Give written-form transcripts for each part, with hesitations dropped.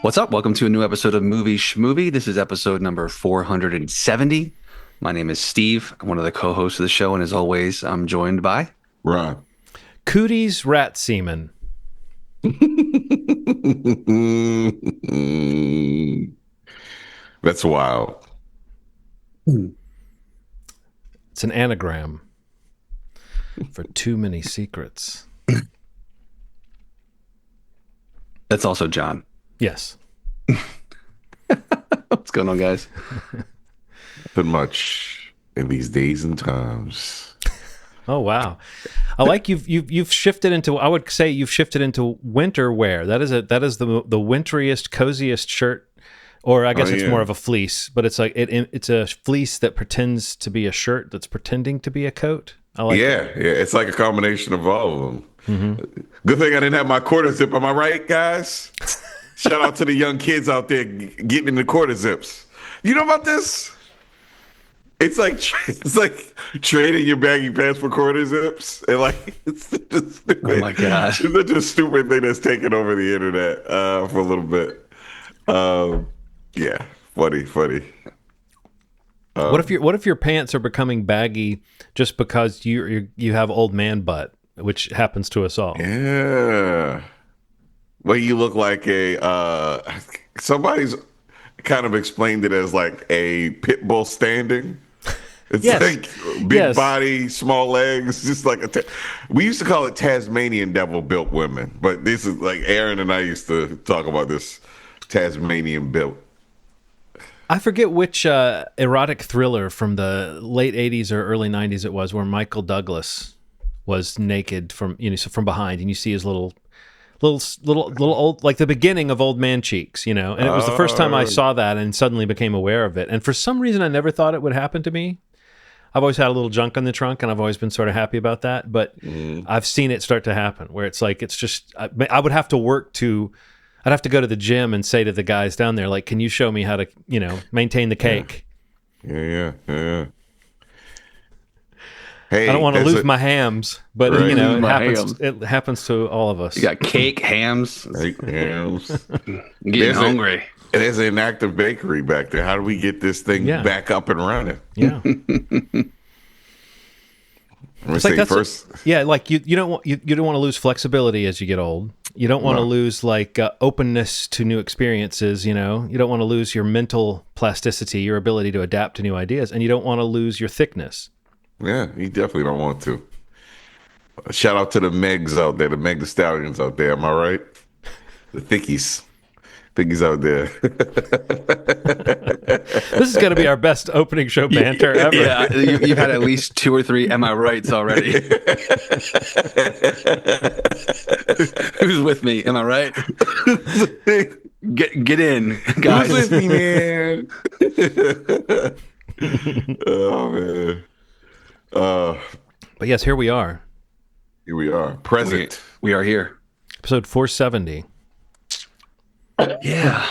What's up? Welcome to a new episode of Movie Schmovie. This is episode number 470. My name is Steve. I'm one of the co-hosts of the show, and as always, I'm joined by Ron. Cooties rat semen. That's wild. It's an anagram for too many secrets. That's also John. Yes. What's going on, guys? Nothing much in these days and times. Oh wow. I like you've shifted into, I would say you've shifted into winter wear. That is the winteriest, coziest shirt, or I guess it's more of a fleece, but it's like it's a fleece that pretends to be a shirt that's pretending to be a coat. I like it. Yeah, it's like a combination of all of them. Mm-hmm. Good thing I didn't have my quarter zip. Am I right, guys? Shout out to the young kids out there getting in the quarter zips. You know about this? It's like trading your baggy pants for quarter zips, and like it's just stupid. Oh my gosh, it's such a stupid thing that's taken over the internet for a little bit. Yeah, funny. What if your pants are becoming baggy just because you have old man butt, which happens to us all? Yeah. Well, you look like somebody's kind of explained it as like a pit bull standing. It's like big body, small legs, just like we used to call it Tasmanian devil built women, but this is like Aaron and I used to talk about this Tasmanian built. I forget which erotic thriller from the late 80s or early 90s it was, where Michael Douglas was naked from behind, and you see his little old, like the beginning of old man cheeks, and it was the first time I saw that and suddenly became aware of it. And for some reason, I never thought it would happen to me. I've always had a little junk in the trunk, and I've always been sort of happy about that. But I've seen it start to happen, where it's like it's just I would have to I'd have to go to the gym and say to the guys down there, like, can you show me how to, maintain the cake? Yeah. Hey, I don't want to lose my hams, but right. It happens to all of us. You got cake, hams. Getting hungry. There's an active bakery back there. How do we get this thing back up and running? Yeah. It's like first. Like you don't want to lose flexibility as you get old. You don't want to lose like openness to new experiences. You don't want to lose your mental plasticity, your ability to adapt to new ideas, and you don't want to lose your thickness. Yeah, you definitely don't want to. Shout out to the Megs out there, the Meg the Stallions out there. Am I right? The thickies out there. This is going to be our best opening show banter ever. Yeah, you've had at least 2 or 3 "Am I rights" already. Who's with me? Am I right? Get in, guys. Who's with me, man? Oh man. But yes, here we are. Here we are. Present. We are here. Episode 470. Yeah.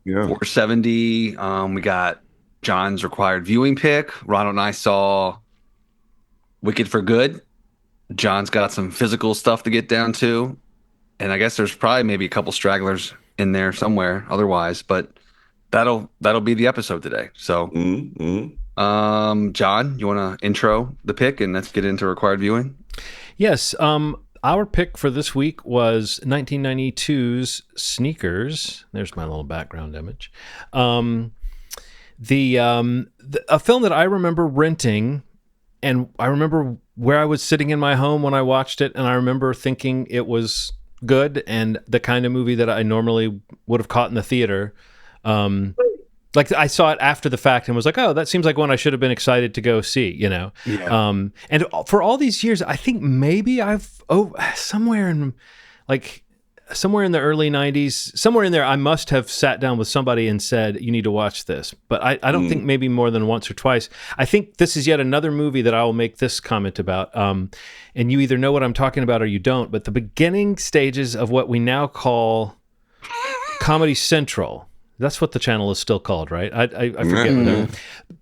470. We got John's required viewing pick. Ronald and I saw Wicked for Good. John's got some physical stuff to get down to. And I guess there's probably maybe a couple stragglers in there somewhere otherwise, but that'll be the episode today. So John, you want to intro the pick and let's get into required viewing? Yes. Our pick for this week was 1992's Sneakers. There's my little background image. A film that I remember renting, and I remember where I was sitting in my home when I watched it, and I remember thinking it was good and the kind of movie that I normally would have caught in the theater. Like I saw it after the fact and was like, oh, that seems like one I should have been excited to go see, Yeah. And for all these years, I think maybe somewhere in the early 90s, somewhere in there, I must have sat down with somebody and said, you need to watch this. But I don't think maybe more than once or twice. I think this is yet another movie that I will make this comment about. And you either know what I'm talking about or you don't. But the beginning stages of what we now call Comedy Central. That's what the channel is still called, right? I forget. Mhm.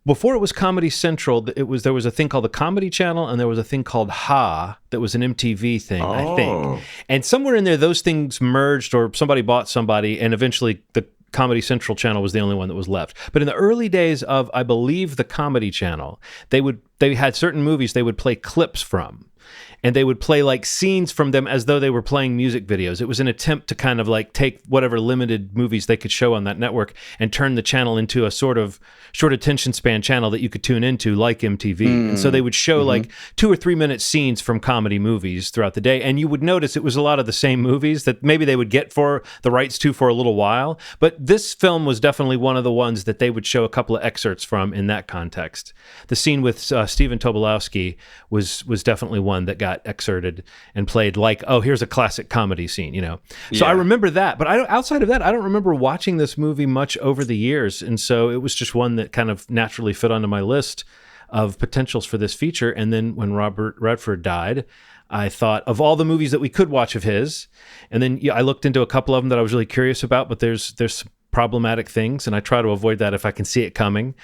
Before it was Comedy Central, there was a thing called the Comedy Channel, and there was a thing called Ha that was an MTV thing, I think. Oh. And somewhere in there, those things merged, or somebody bought somebody, and eventually the Comedy Central channel was the only one that was left. But in the early days of, I believe, the Comedy Channel, they had certain movies they would play clips from. And they would play like scenes from them as though they were playing music videos. It was an attempt to kind of like take whatever limited movies they could show on that network and turn the channel into a sort of short attention span channel that you could tune into like MTV. And so they would show like 2 or 3 minute scenes from comedy movies throughout the day. And you would notice it was a lot of the same movies that maybe they would get for the rights to for a little while. But this film was definitely one of the ones that they would show a couple of excerpts from in that context. The scene with Stephen Tobolowsky was definitely one that got excerpted and played like, oh, here's a classic comedy scene, you know. So I remember that, but outside of that, I don't remember watching this movie much over the years, and so it was just one that kind of naturally fit onto my list of potentials for this feature. And then when Robert Redford died, I thought of all the movies that we could watch of his, and then I looked into a couple of them that I was really curious about, but there's some problematic things, and I try to avoid that if I can see it coming.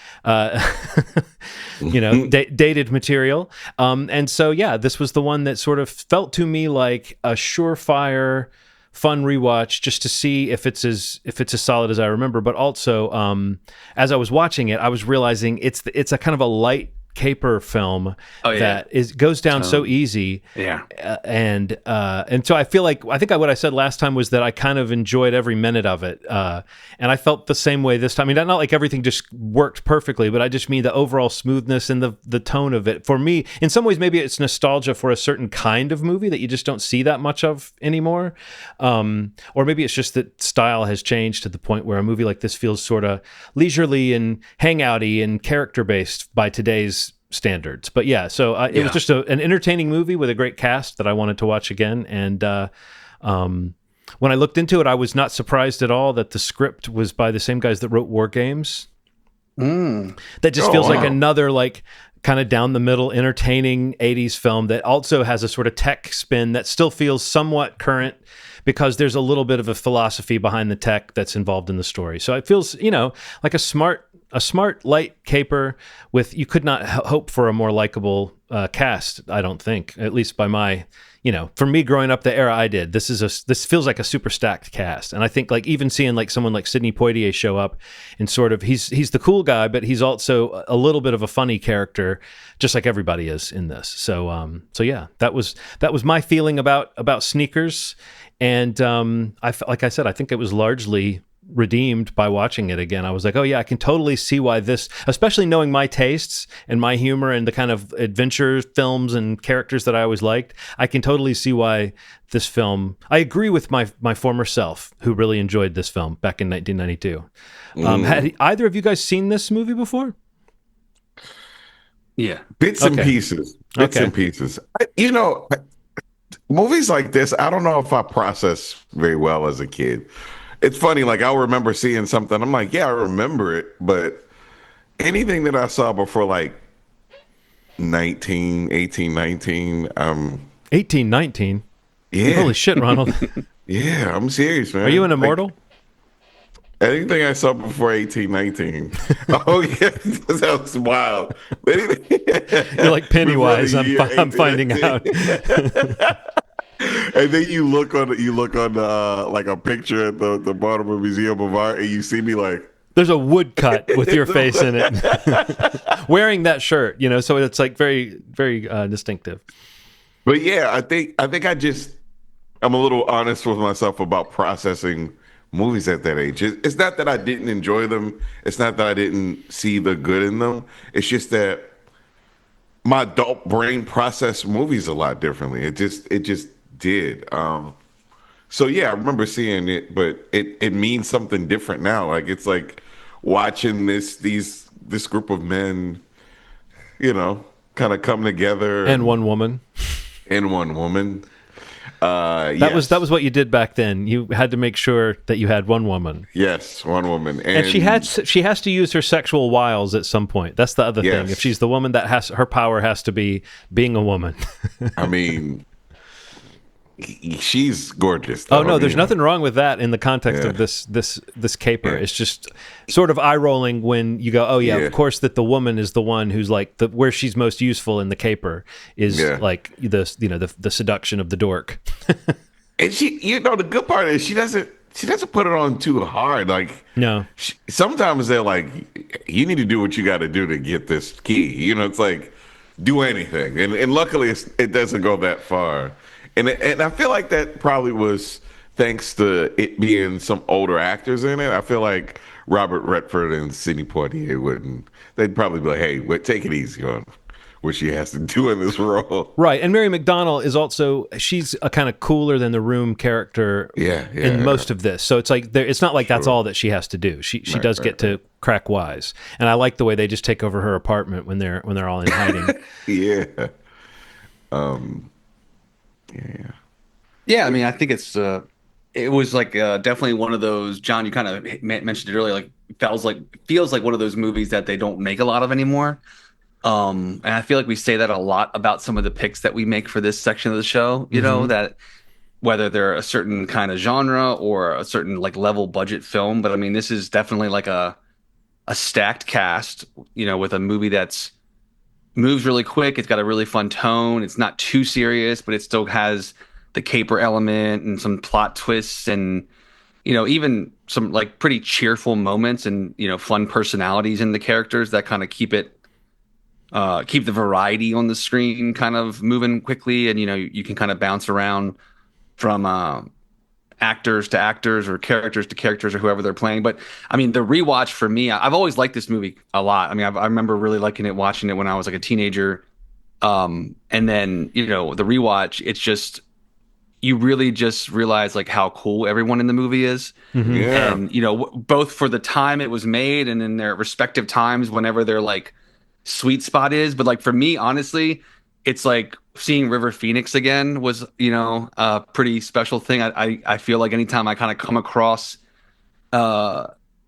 Dated material. And so, yeah, this was the one that sort of felt to me like a surefire, fun rewatch, just to see if it's as solid as I remember. But also, as I was watching it, I was realizing it's a kind of a light caper film that goes down so easy. And so I feel like, I think what I said last time was that I kind of enjoyed every minute of it, and I felt the same way this time. I mean, not like everything just worked perfectly, but I just mean the overall smoothness and the tone of it. For me, in some ways, maybe it's nostalgia for a certain kind of movie that you just don't see that much of anymore, or maybe it's just that style has changed to the point where a movie like this feels sort of leisurely and hangouty and character based by today's standards. But yeah, so it was just an entertaining movie with a great cast that I wanted to watch again. And when I looked into it, I was not surprised at all that the script was by the same guys that wrote War Games. That just feels like another like kind of down the middle entertaining 80s film that also has a sort of tech spin that still feels somewhat current, because there's a little bit of a philosophy behind the tech that's involved in the story. So it feels, like a smart light caper with, you could not hope for a more likable cast, I don't think, at least by my, for me growing up the era I did, this feels like a super stacked cast. And I think like even seeing like someone like Sidney Poitier show up and sort of, he's the cool guy, but he's also a little bit of a funny character, just like everybody is in this. So yeah, that was my feeling about Sneakers. And like I said, I think it was largely redeemed by watching it again. I was like, oh yeah, I can totally see why this, especially knowing my tastes and my humor and the kind of adventure films and characters that I always liked, I can totally see why this film, I agree with my former self who really enjoyed this film back in 1992. Had either of you guys seen this movie before? Yeah. Bits and pieces. Movies like this, I don't know if I process very well as a kid. It's funny, like I'll remember seeing something, I'm like, yeah, I remember it, but anything that I saw before like 18, 19, 18, 19? Yeah. Holy shit, Ronald. Yeah, I'm serious, man. Are you an immortal? Anything I saw before 18, 19. Oh, yeah, that was wild. You're like Pennywise, I'm finding out. And then you look on like a picture at the Baltimore Museum of Art, and you see me like, there's a woodcut with your face in it, wearing that shirt. So it's like very, very distinctive. But yeah, I think I'm a little honest with myself about processing movies at that age. It's not that I didn't enjoy them. It's not that I didn't see the good in them. It's just that my adult brain processed movies a lot differently. It just did. So yeah, I remember seeing it, but it means something different now. Like it's like watching this group of men, kind of come together. And one woman. And one woman. That was what you did back then. You had to make sure that you had one woman. Yes, one woman, and she has to use her sexual wiles at some point. That's the other thing. If she's the woman, her power has to be being a woman. I mean, she's gorgeous. Oh Though. no, there's nothing wrong with that in the context Yeah. of this caper. Yeah. It's just sort of eye rolling when you go, oh yeah, of course that the woman is the one who's like where she's most useful in the caper is like the seduction of the dork. And she, the good part is she doesn't put it on too hard. Like no, sometimes they're like, you need to do what you got to do to get this key. It's like do anything, and luckily it doesn't go that far. And I feel like that probably was thanks to it being some older actors in it. I feel like Robert Redford and Sidney Poitier they'd probably be like, hey, take it easy on what she has to do in this role. Right. And Mary McDonnell is also, she's a kind of cooler than the Room character in most of this. So it's like, it's not like that's all that she has to do. She does get to crack wise. And I like the way they just take over her apartment when they're all in hiding. Yeah. Yeah, I mean, I think it was like definitely one of those, John, you kind of mentioned it earlier, like feels like one of those movies that they don't make a lot of anymore. And I feel like we say that a lot about some of the picks that we make for this section of the show, you know, that whether they're a certain kind of genre or a certain like level budget film, but I mean, this is definitely like a stacked cast, with a movie that's moves really quick. It's got a really fun tone. It's not too serious, but it still has the caper element and some plot twists and, even some like pretty cheerful moments and, fun personalities in the characters that kind of keep the variety on the screen kind of moving quickly. And, you can kind of bounce around from actors to actors or characters to characters or whoever they're playing. But I mean, the rewatch for me, I've always liked this movie a lot. I mean, I remember really liking it, watching it when I was like a teenager. And then, the rewatch, it's just, you really just realize like how cool everyone in the movie is. Mm-hmm. Yeah. And, both for the time it was made and in their respective times, whenever their like sweet spot is. But like for me, honestly, it's like seeing River Phoenix again was, a pretty special thing. I feel like anytime I kind of come across, his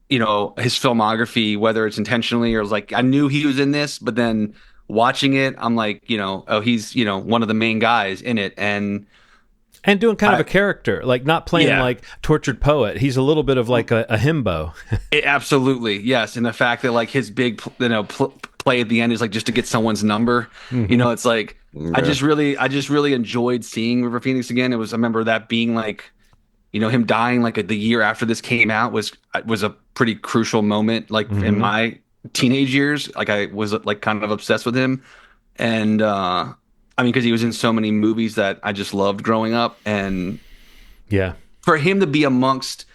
filmography, whether it's intentionally or like I knew he was in this, but then watching it, I'm like, oh, he's, one of the main guys in it. And doing kind of a character, like not playing like tortured poet. He's a little bit of like a himbo. Absolutely, yes. And the fact that like his big, play at the end is like just to get someone's number. Mm-hmm. It's like I just really enjoyed seeing River Phoenix again. I remember that being like, him dying like the year after this came out was a pretty crucial moment. Like in my teenage years, like I was like kind of obsessed with him, and I mean, because he was in so many movies that I just loved growing up, and for him to be amongst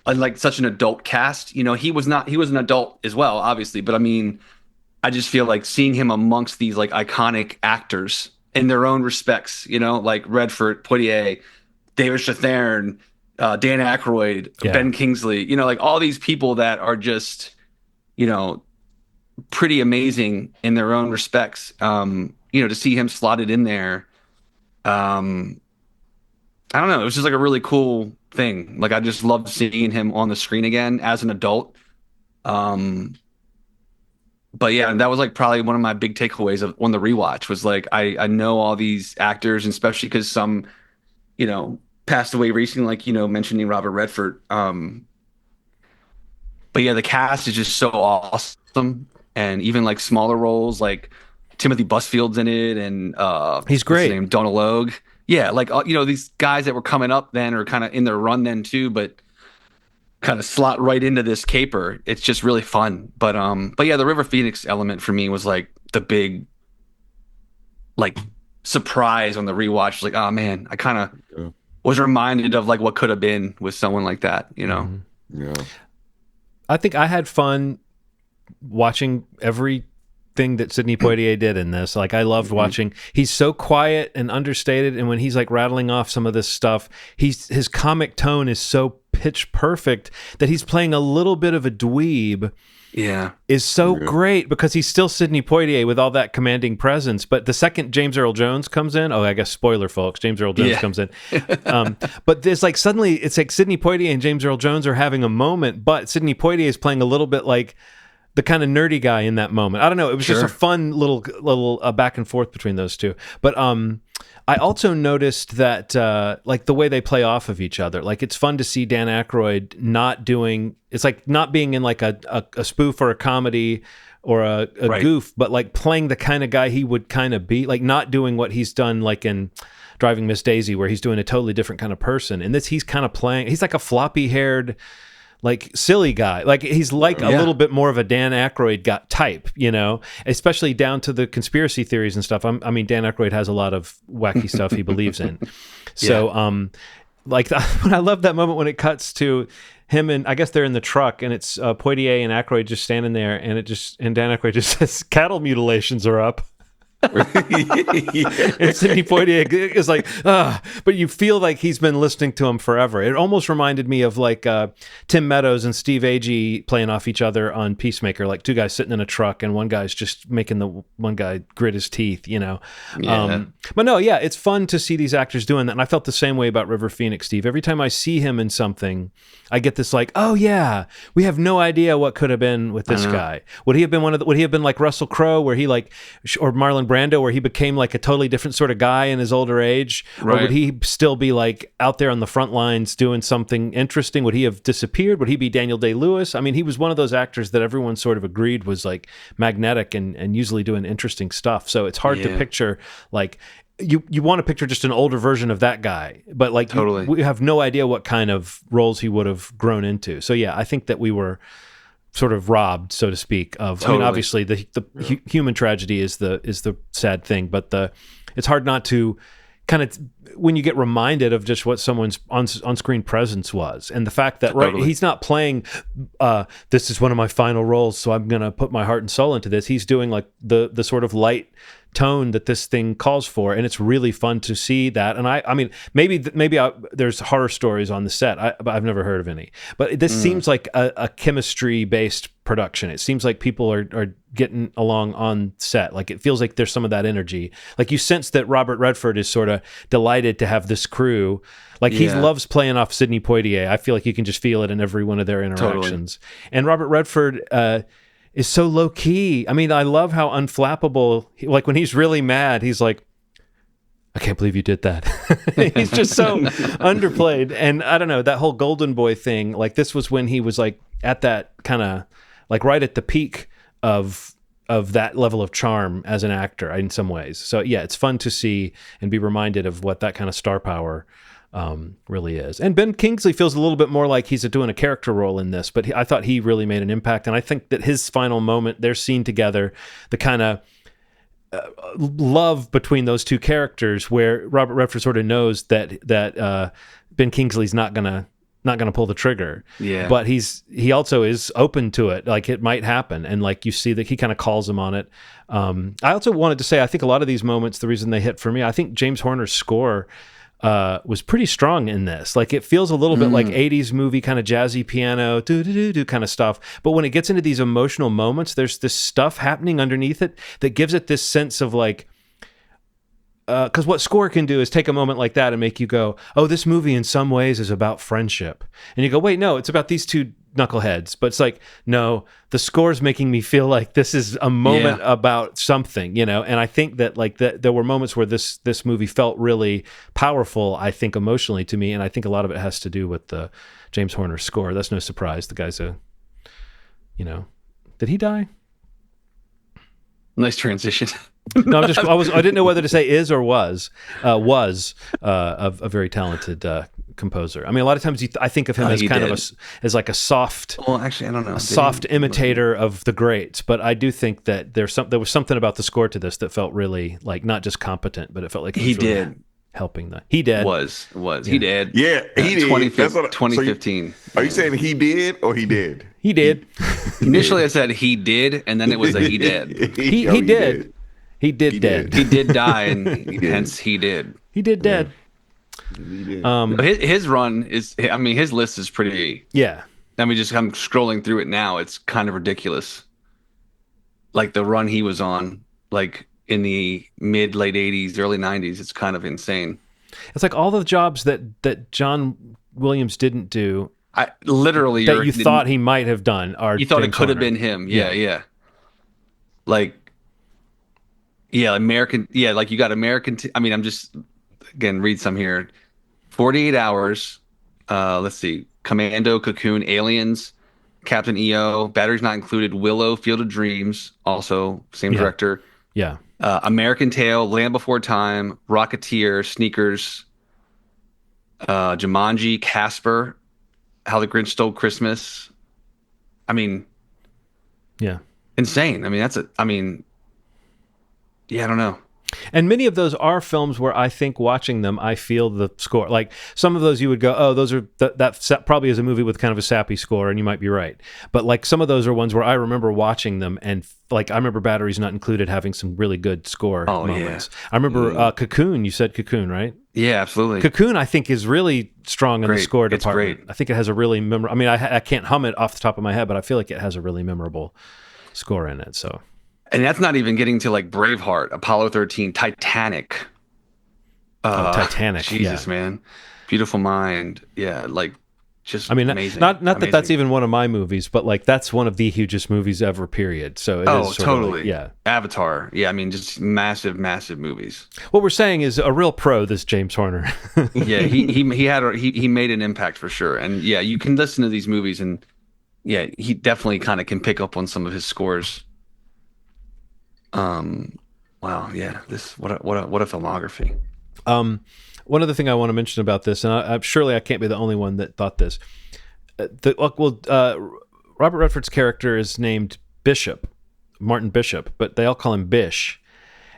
like such an adult cast, he was an adult as well, obviously, but I mean, I just feel like seeing him amongst these like iconic actors in their own respects, like Redford, Poitier, David Strathairn, Dan Aykroyd, Ben Kingsley, like all these people that are just, pretty amazing in their own respects. To see him slotted in there, I don't know. It was just like a really cool thing. Like I just loved seeing him on the screen again as an adult. But yeah, that was like probably one of my big takeaways on the rewatch was like I know all these actors, and especially because some, passed away recently, like mentioning Robert Redford. But yeah, the cast is just so awesome, and even like smaller roles like Timothy Busfield's in it, and he's great. What's his name? Donald Logue. Yeah, like these guys that were coming up then are kind of in their run then too, but kind of slot right into this caper. It's just really fun. But yeah, the River Phoenix element for me was like the big like surprise on the rewatch. Like, oh man, I kind of was reminded of like what could have been with someone like that, Mm-hmm. Yeah. I think I had fun watching everything that Sidney Poitier did in this. Like I loved watching. He's so quiet and understated, and when he's like rattling off some of this stuff, his comic tone is so pitch perfect that he's playing a little bit of a dweeb. Yeah, is so great because he's still Sidney Poitier with all that commanding presence. But the second James Earl Jones comes in, I guess spoiler, folks, James Earl Jones comes in. But there's like suddenly it's like Sidney Poitier and James Earl Jones are having a moment, but Sidney Poitier is playing a little bit like the kind of nerdy guy in that moment. I don't know. It was just a fun little back and forth between those two. But I also noticed that like the way they play off of each other. Like it's fun to see Dan Aykroyd not doing. It's like not being in like a spoof or a comedy or a goof, but like playing the kind of guy he would kind of be. Like not doing what he's done like in Driving Miss Daisy, where he's doing a totally different kind of person. And this, he's kind of playing. He's like a floppy-haired, like silly guy. Like he's like a little bit more of a Dan Aykroyd type, you know, especially down to the conspiracy theories and stuff. I mean, Dan Aykroyd has a lot of wacky stuff he believes in. So, like I love that moment when it cuts to him and I guess they're in the truck and it's Poitier and Aykroyd just standing there and Dan Aykroyd just says cattle mutilations are up. And Sidney Poitier is like, but you feel like he's been listening to him forever. It almost reminded me of like Tim Meadows and Steve Agee playing off each other on Peacemaker, like two guys sitting in a truck and one guy's just making the one guy grit his teeth, you know. But no, it's fun to see these actors doing that. And I felt the same way about River Phoenix, Steve. Every time I see him in something, I get this like, oh yeah, we have no idea what could have been with this guy. Would he have been would he have been like Russell Crowe, where he like, or Marlon Brando, where he became like a totally different sort of guy in his older age? Or would he still be like out there on the front lines doing something interesting? Would he have disappeared? Would he be Daniel Day-Lewis? I mean, he was one of those actors that everyone sort of agreed was like magnetic and usually doing interesting stuff. So it's hard to picture like, you want to picture just an older version of that guy, but like we have no idea what kind of roles he would have grown into. So I think that we were sort of robbed, so to speak, of. I mean, obviously the human tragedy is the sad thing, but it's hard not to kind of, when you get reminded of just what someone's on-screen presence was, and the fact that he's not playing this is one of my final roles, so I'm gonna put my heart and soul into this. He's doing like the sort of light tone that this thing calls for, and it's really fun to see that. And I mean, maybe there's horror stories on the set, but I've never heard of any. But this seems like a chemistry-based production. It seems like people are getting along on set. Like it feels like there's some of that energy. Like you sense that Robert Redford is sort of delighted to have this crew. Like he loves playing off Sidney Poitier. I feel like you can just feel it in every one of their interactions. And Robert Redford is so low key. I mean, I love how unflappable. Like when he's really mad, he's like, I can't believe you did that. He's just so underplayed. And I don't know, that whole Golden Boy thing, like this was when he was like at that kind of like right at the peak of that level of charm as an actor in some ways. So it's fun to see and be reminded of what that kind of star power really is. And Ben Kingsley feels a little bit more like he's doing a character role in this, but I thought he really made an impact. And I think that his final moment, their scene together, the kind of love between those two characters, where Robert Redford sort of knows that Ben Kingsley's not gonna pull the trigger, but he also is open to it, like it might happen, and like you see that he kind of calls him on it. I also wanted to say, I think a lot of these moments, the reason they hit for me, I think James Horner's score was pretty strong in this. Like it feels a little bit like 80s movie kind of jazzy piano, do kind of stuff. But when it gets into these emotional moments, there's this stuff happening underneath it that gives it this sense of like, because what score can do is take a moment like that and make you go, oh, this movie in some ways is about friendship. And you go, wait, no, it's about these two knuckleheads. But it's like, no, the score's making me feel like this is a moment about something, you know? And I think that like there were moments where this movie felt really powerful, I think emotionally to me. And I think a lot of it has to do with the James Horner score. That's no surprise. The guy's did he die? Nice transition. No, I didn't know whether to say is or was a very talented composer. I mean, a lot of times I think of him as kind of as like a soft. Well, actually, I don't know. Soft imitator of the greats, but I do think that there was something about the score to this that felt really like not just competent, but it felt like it was really helping the. He did. He did. Yeah, he did. 2015. Are you saying he did or he did? He did. Initially, I said he did, and then it was a he did. He did. He did dead. He did die, and hence he did. He did dead. His run is, I mean, his list is pretty. Yeah. I mean, I'm scrolling through it now. It's kind of ridiculous. Like the run he was on, like in the late 80s, early 90s, it's kind of insane. It's like all the jobs that John Williams didn't do I literally that you thought he might have done are you thought it James could have Horner. been him. Yeah, yeah. Like yeah, American. Yeah, like you got American. I mean, I'm just again read some here. 48 Hours. Let's see. Commando, Cocoon, Aliens, Captain EO, Batteries Not Included, Willow, Field of Dreams, also same Yeah, director. yeah, American Tail, Land Before Time, Rocketeer, Sneakers, Jumanji, Casper, How the Grinch Stole Christmas. I mean, yeah. insane. I mean, that's a. I mean, yeah, I don't know. And many of those are films where I think watching them, I feel the score. Like some of those, you would go, "Oh, those are that probably is a movie with kind of a sappy score," and you might be right. But like some of those are ones where I remember watching them, and like I remember Batteries Not Included having some really good score Oh yeah, moments. I remember Cocoon. You said Cocoon, right? yeah, absolutely. Cocoon, I think, is really strong in the Great. score It's department. great. I think it has a really memorable. I mean, I can't hum it off the top of my head, but I feel like it has a really memorable score in it. So, And that's not even getting to like Braveheart, Apollo 13, Titanic. oh, Titanic, yeah. Jesus, man. Beautiful Mind. Yeah, like just I mean, amazing. not that that's Amazing. even one of my movies, but like that's one of the hugest movies ever. Period. So it is Oh, sort of like, totally. yeah. Avatar. Yeah, I mean, just massive, massive movies. What we're saying is a real pro. This James Horner. Yeah, he had he made an impact for sure. And yeah, you can listen to these movies and yeah, he definitely kind of can pick up on some of his scores. Um, wow, yeah, this what a filmography. One other thing I want to mention about this, and surely I can't be the only one that thought this. Robert Redford's character is named Bishop, Martin Bishop, but they all call him Bish.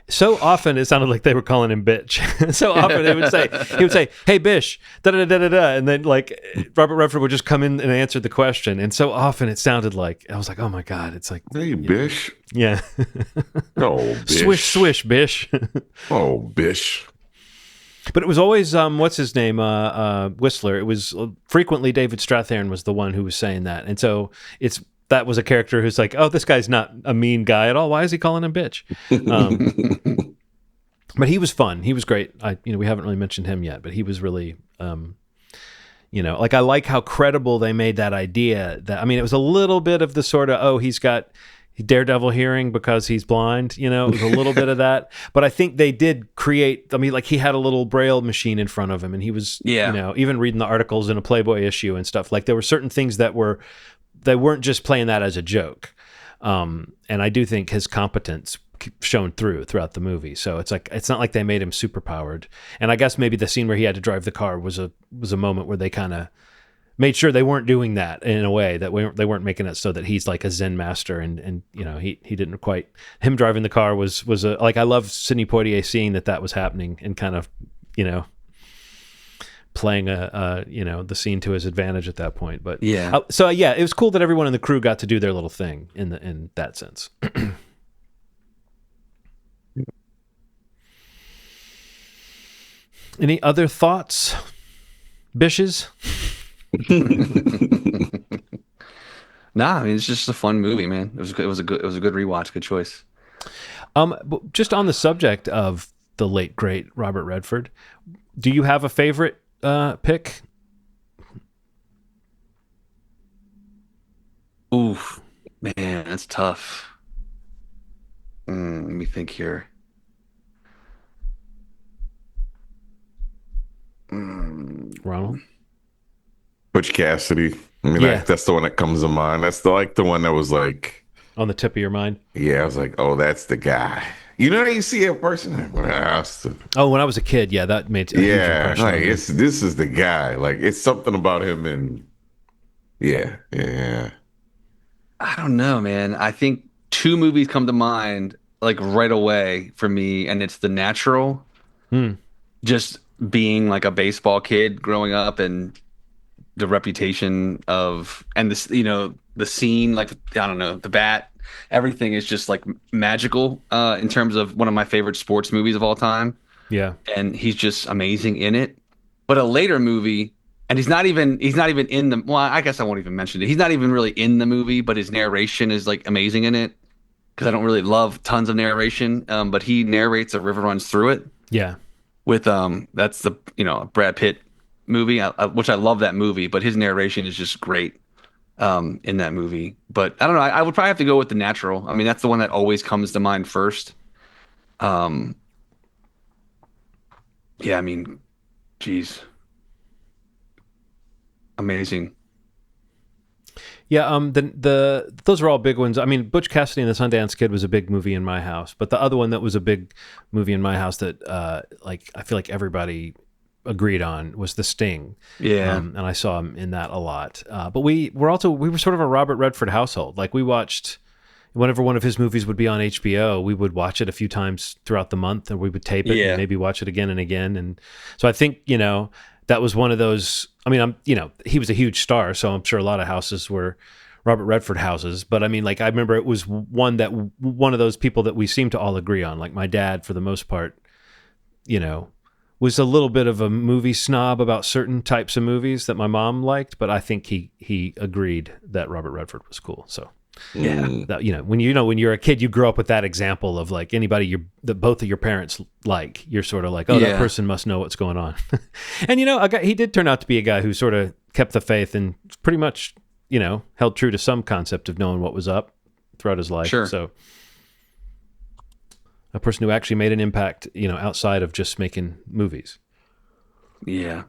So often it sounded like they were calling him bitch. So often he would say, "Hey Bish," da da da da da, and then like Robert Redford would just come in and answer the question. And so often it sounded like I was like, "Oh my god!" It's like, Hey, Bish. yeah, Oh, Bish. swish swish Bish. Oh, Bish. But it was always what's his name, Whistler. It was frequently David Strathairn was the one who was saying that, and so that was a character who's like, oh, this guy's not a mean guy at all. Why is he calling him bitch? But he was fun. He was great. We haven't really mentioned him yet, but he was really, like I like how credible they made that idea. That I mean, it was a little bit of the sort of he's got daredevil hearing because he's blind. It was a little bit of that. But I think they did create. I mean, like he had a little braille machine in front of him, and he was, even reading the articles in a Playboy issue and stuff. Like there were certain things that they weren't just playing that as a joke. And I do think his competence shown throughout the movie. So it's not like they made him super powered. And I guess maybe the scene where he had to drive the car was a moment where they kind of made sure they weren't doing that in a way that they weren't making it so that he's like a Zen master and he didn't quite. Him driving the car was like I love Sidney Poitier seeing that was happening and kind of playing the scene to his advantage at that point. But Yeah. so yeah, it was cool that everyone in the crew got to do their little thing in that sense. Any other thoughts, Bishes? Nah, I mean it's just a fun movie, man. It was a good rewatch, good choice. But just on the subject of the late great Robert Redford, do you have a favorite pick? Oof, man, that's tough. Let me think here. Ronald? Butch Cassidy. I mean, Yeah. that's the one that comes to mind. That's the one that was like, On the tip of your mind? yeah, I was like, oh, that's the guy. You know, you see a person. Oh, when I was a kid, yeah, that made a huge Yeah, impression on like me. this is the guy. Like it's something about him, and yeah. I don't know, man. I think two movies come to mind like right away for me, and it's The Natural. Hmm. Just being like a baseball kid growing up and the reputation of and this the scene like I don't know the bat everything is just like magical in terms of one of my favorite sports movies of all time Yeah. and he's just amazing in it. But a later movie and he's not even in the well I guess I won't even mention it. He's not even really in the movie but his narration is like amazing in it because I don't really love tons of narration but he narrates A River Runs Through It Yeah. with that's the Brad Pitt movie, which I love that movie, but his narration is just great in that movie. But I don't know. I would probably have to go with The Natural. I mean, that's the one that always comes to mind first. Um, yeah, I mean, geez, amazing. Yeah, the those are all big ones. I mean, Butch Cassidy and the Sundance Kid was a big movie in my house, but the other one that was a big movie in my house that like I feel like everybody agreed on was The Sting. Yeah, And I saw him in that a lot. But we were sort of a Robert Redford household. Like we watched whenever one of his movies would be on HBO, we would watch it a few times throughout the month, and we would tape it and yeah, maybe watch it again and again. And so I think that was one of those. I mean, he was a huge star, so I'm sure a lot of houses were Robert Redford houses. But I mean, like I remember it was one of those people that we seemed to all agree on. Like my dad, for the most part, you know, was a little bit of a movie snob about certain types of movies that my mom liked, but I think he agreed that Robert Redford was cool. So yeah, that when you're a kid, you grow up with that example of like anybody that both of your parents like. You're sort of like, oh, that yeah. person must know what's going on. And he did turn out to be a guy who sort of kept the faith and pretty much held true to some concept of knowing what was up throughout his life. Sure. So a person who actually made an impact, outside of just making movies. Yeah.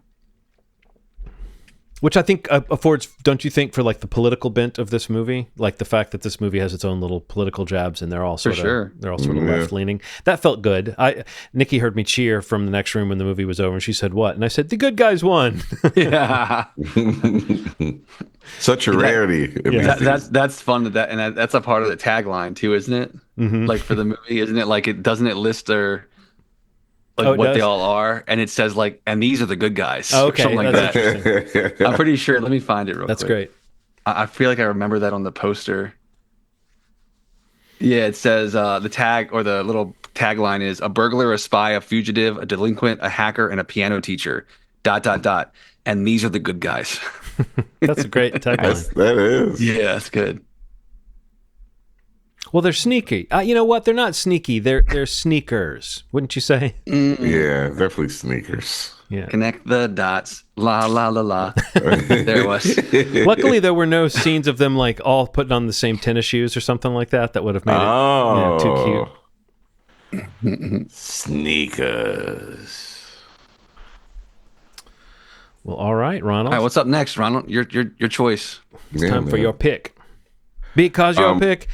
Which I think affords, don't you think, for like the political bent of this movie, like the fact that this movie has its own little political jabs and they're all sort of left leaning. That felt good. Nikki heard me cheer from the next room when the movie was over, and she said, "What?" And I said, "The good guys won." Yeah. Such a rarity. That's fun and that's a part of the tagline too, isn't it? Mm-hmm. Like for the movie, isn't it? Like it doesn't it list their It what they does? all are, and it says like, and these are the good guys, Oh, or something okay, like that's that. interesting. I'm pretty sure. Let me find it real That's quick. great. I feel like I remember that on the poster. Yeah, it says the tag or the little tagline is a burglar, a spy, a fugitive, a delinquent, a hacker, and a piano teacher. Dot dot dot. And these are the good guys. That's a great tagline. That is. Yeah, that's good. Well, they're sneaky. You know what? They're not sneaky. They're sneakers, wouldn't you say? Yeah, definitely sneakers. Yeah. Connect the dots. La la la la. There it was. Luckily, there were no scenes of them like all putting on the same tennis shoes or something like that. That would have made it too cute. Sneakers. Well, all right, All Ronald. right, what's up next, Ronald? Your choice. It's time for your pick. Because your pick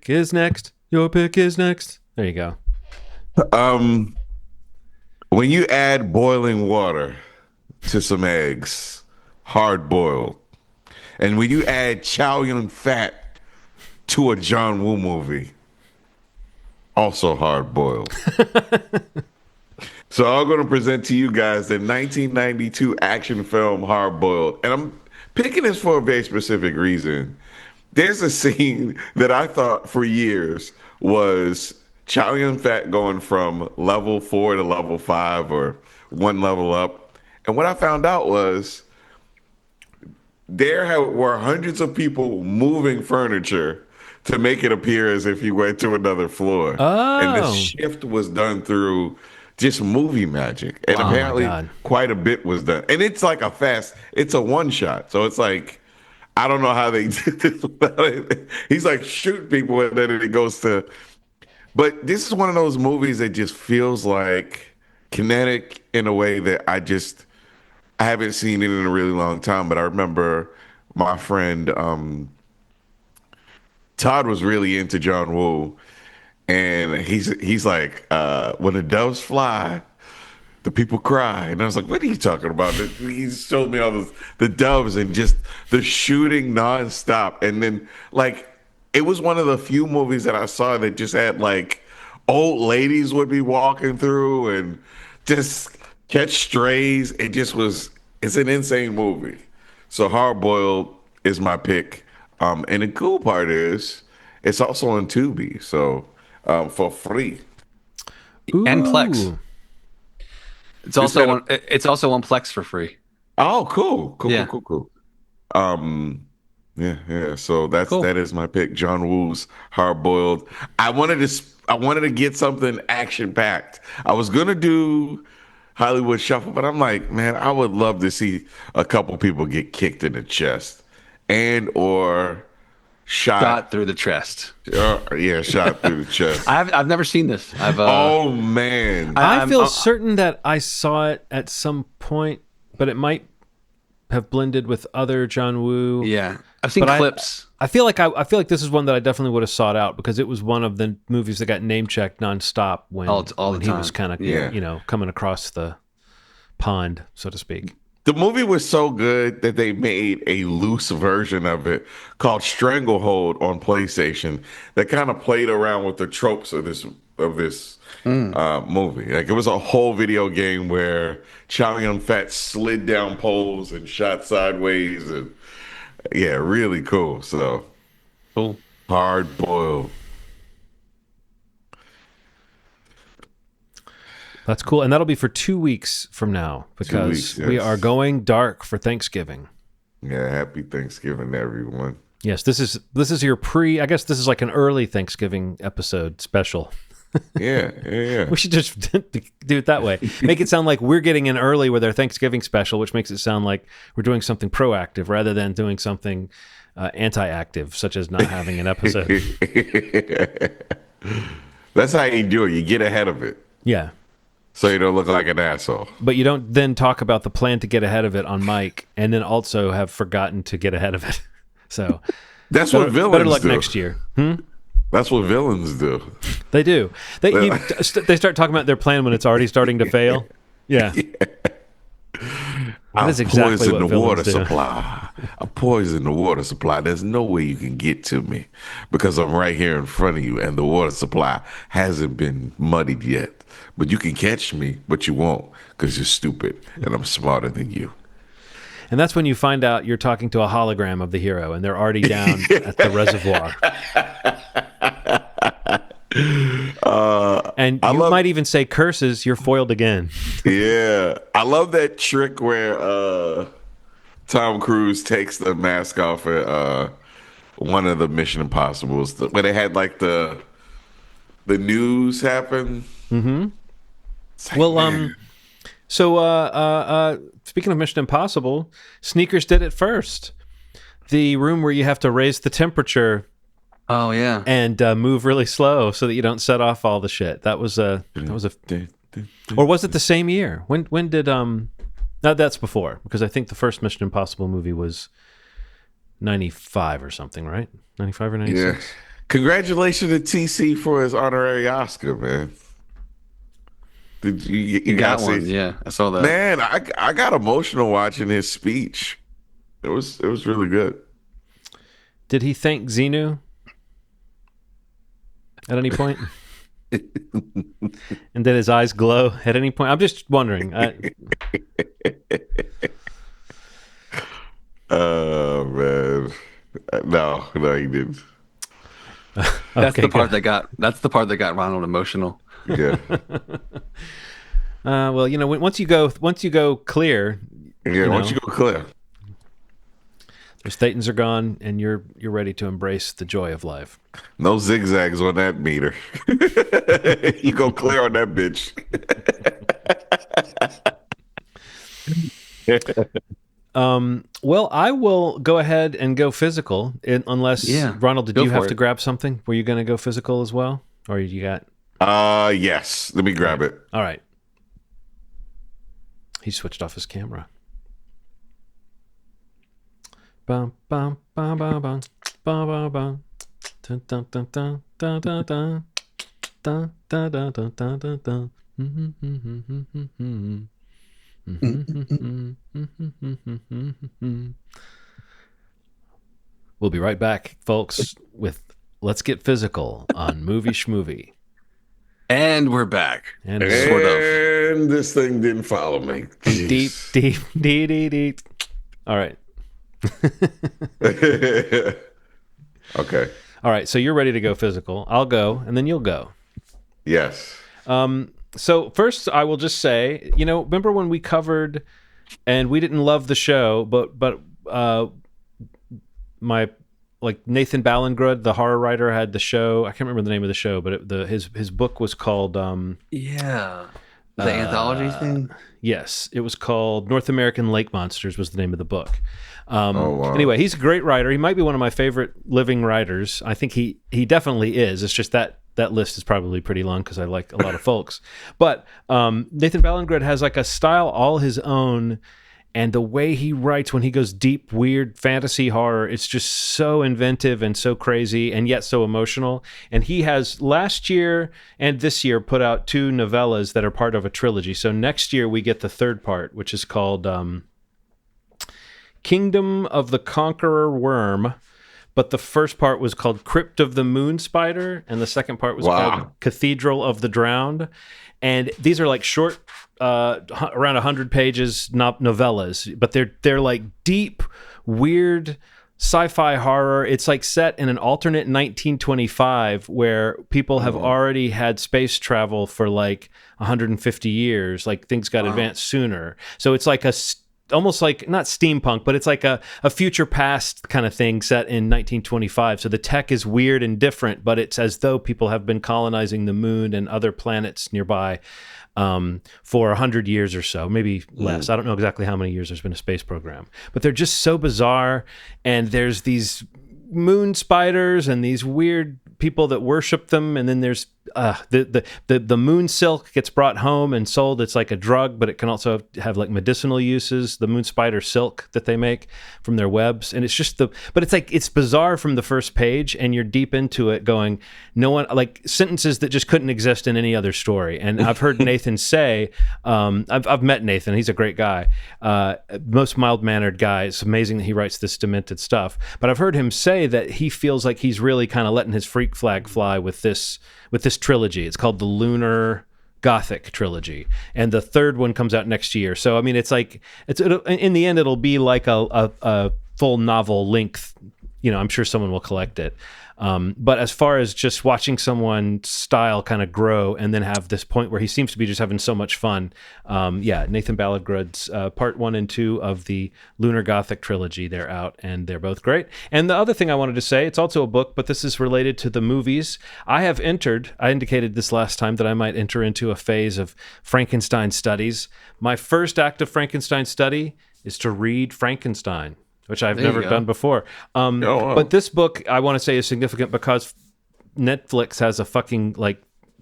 is next. Your pick is next. There you go. When you add boiling water to some eggs, hard boiled, and when you add Chow Yun Fat to a John Woo movie, also hard boiled. So I'm going to present to you guys the 1992 action film Hard Boiled, and I'm picking this for a very specific reason. There's a scene that I thought for years was Chow Yun Fat going from level 4 to level 5 or one level up. And what I found out was were hundreds of people moving furniture to make it appear as if you went to another floor. And the Oh. shift was done through just movie magic. And Oh, my apparently God. quite a bit was done. And it's like it's a one shot. So it's like, I don't know how they did this. He's like shooting people and then it goes to, but this is one of those movies that just feels like kinetic in a way that I haven't seen it in a really long time. But I remember my friend, Todd was really into John Woo. And he's like, when the doves fly, the people cry. And I was like, what are you talking about? He showed me all the doves and just the shooting nonstop. And then like, it was one of the few movies that I saw that just had like old ladies would be walking through and just catch strays. It's an insane movie. So Hard Boiled is my pick. And the cool part is it's also on Tubi. So, for free. And Plex. Ooh. It's also on Plex for free. Oh, cool. Yeah. Cool. Yeah. So Cool. that is my pick. John Woo's Hard Boiled. I wanted to get something action packed. I was gonna do Hollywood Shuffle, but I'm like, man, I would love to see a couple people get kicked in the chest and or shot. Shot through the chest. Yeah, shot through the chest. I've never seen this. Oh man, I I'm feel certain that I saw it at some point, but it might have blended with other John Woo. yeah. I've seen But clips. I feel like this is one that I definitely would have sought out because it was one of the movies that got name checked nonstop when All the he time. was kind of Yeah. coming across the pond, so to speak. the movie was so good that they made a loose version of it called Stranglehold on PlayStation that kind of played around with the tropes of this movie. Like it was a whole video game where Chow Yun Fat slid down poles and shot sideways, and yeah, really cool. So Cool. hard boiled. That's cool, and that'll be for 2 weeks from now because weeks, we yes. are going dark for Thanksgiving. Yeah, happy Thanksgiving, everyone. Yes, this is your I guess this is like an early Thanksgiving episode special. Yeah, yeah, yeah. We should just do it that way. Make it sound like we're getting in early with our Thanksgiving special, which makes it sound like we're doing something proactive rather than doing something anti-active, such as not having an episode. That's how you do it. You get ahead of it Yeah. so you don't look like an asshole. But you don't then talk about the plan to get ahead of it on mic and then also have forgotten to get ahead of it. So That's what villains better luck do. next year. That's what villains do. They do. They start talking about their plan when it's already starting to fail. Yeah. That is exactly poison what the villains water do. supply. I poison the water supply. There's no way you can get to me because I'm right here in front of you, and the water supply hasn't been muddied yet. But you can catch me, but you won't because you're stupid, and I'm smarter than you. And that's when you find out you're talking to a hologram of the hero and they're already down at the reservoir. And you might even say curses, you're foiled again. Yeah, I love that trick where Tom Cruise takes the mask off at one of the Mission Impossibles, where they had like the news happen. Mm-hmm. It's like, Well, man. So speaking of Mission Impossible, Sneakers did it first. The room where you have to raise the temperature Oh yeah. and move really slow so that you don't set off all the shit. That was a or was it the same year? When did no, that's before because I think the first Mission Impossible movie was 95 or something, right? 95 or 96. Yeah. Congratulations to TC for his honorary Oscar, man. Did you Got guys one. see? Yeah, I saw that. Man, I got emotional watching his speech. It was really good. Did he thank Xenu at any point? And did his eyes glow at any point? I'm just wondering. Oh man, no, he didn't. That's Okay, the part good. that got. That's the part that got Ronald emotional. Yeah, Well, once you go clear, yeah. Once you go clear, those thetans are gone, and you're ready to embrace the joy of life. no zigzags on that meter. You go clear on that bitch. Well, I will go ahead and go physical, unless Ronald, did go you for have it. to grab something? Were you going to go physical as well, or you got? Yes. Let me grab it. All right. He switched off his camera. Bum bum bum bum bum bum bum bum. Dun dun dun dun dun dun dun. Dun dun dun dun dun dun dun. We'll be right back, folks, with Let's Get Physical on Movie Schmovie. And we're back. And Sort of. And this thing didn't follow me. deep, deep, deep, deep, deep. All right. Okay. All right. So you're ready to go physical. I'll go, and then you'll go. Yes. So first, I will just say, remember when we covered, and we didn't love the show, but my Nathan Ballingrud, the horror writer, had the show. I can't remember the name of the show, but his book was called Yeah. The anthology thing? Yes, it was called North American Lake Monsters was the name of the book. Oh wow. Anyway, he's a great writer. He might be one of my favorite living writers. I think he definitely is. It's just that list is probably pretty long because I like a lot of folks. But Nathan Ballingrud has like a style all his own, and the way he writes when he goes deep, weird fantasy horror, it's just so inventive and so crazy and yet so emotional. And he has last year and this year put out 2 novellas that are part of a trilogy. So next year we get the third part, which is called Kingdom of the Conqueror Worm. But the first part was called Crypt of the Moon Spider, and the second part was called Cathedral of the Drowned. And these are like short, around 100 pages novellas, but they're like deep, weird sci-fi horror. It's like set in an alternate 1925 where people have already had space travel for like 150 years. Like things got advanced sooner. So it's like almost like not steampunk, but it's like a future past kind of thing set in 1925. So the tech is weird and different, but it's as though people have been colonizing the moon and other planets nearby for 100 years or so, maybe less. I don't know exactly how many years there's been a space program, but they're just so bizarre. And there's these moon spiders and these weird people that worship them, and then there's the moon silk gets brought home and sold. It's like a drug, but it can also have like medicinal uses. The moon spider silk that they make from their webs, and it's just but it's like it's bizarre from the first page, and you're deep into it, going, no one like sentences that just couldn't exist in any other story. And I've heard Nathan say, I've met Nathan. He's a great guy, most mild mannered guy. It's amazing that he writes this demented stuff. But I've heard him say that he feels like he's really kind of letting his freak flag fly with this trilogy. It's called the Lunar Gothic trilogy, and the third one comes out next year. So I mean, it's like in the end it'll be like a full novel length. You know, I'm sure someone will collect it. But as far as just watching someone's style kind of grow and then have this point where he seems to be just having so much fun, Nathan Ballingrud's part 1 and 2 of the Lunar Gothic trilogy, they're out, and they're both great. And the other thing I wanted to say, it's also a book, but this is related to the movies. I indicated this last time that I might enter into a phase of Frankenstein studies. My first act of Frankenstein study is to read Frankenstein, which I've never done before. But this book, I want to say, is significant because Netflix has a fucking like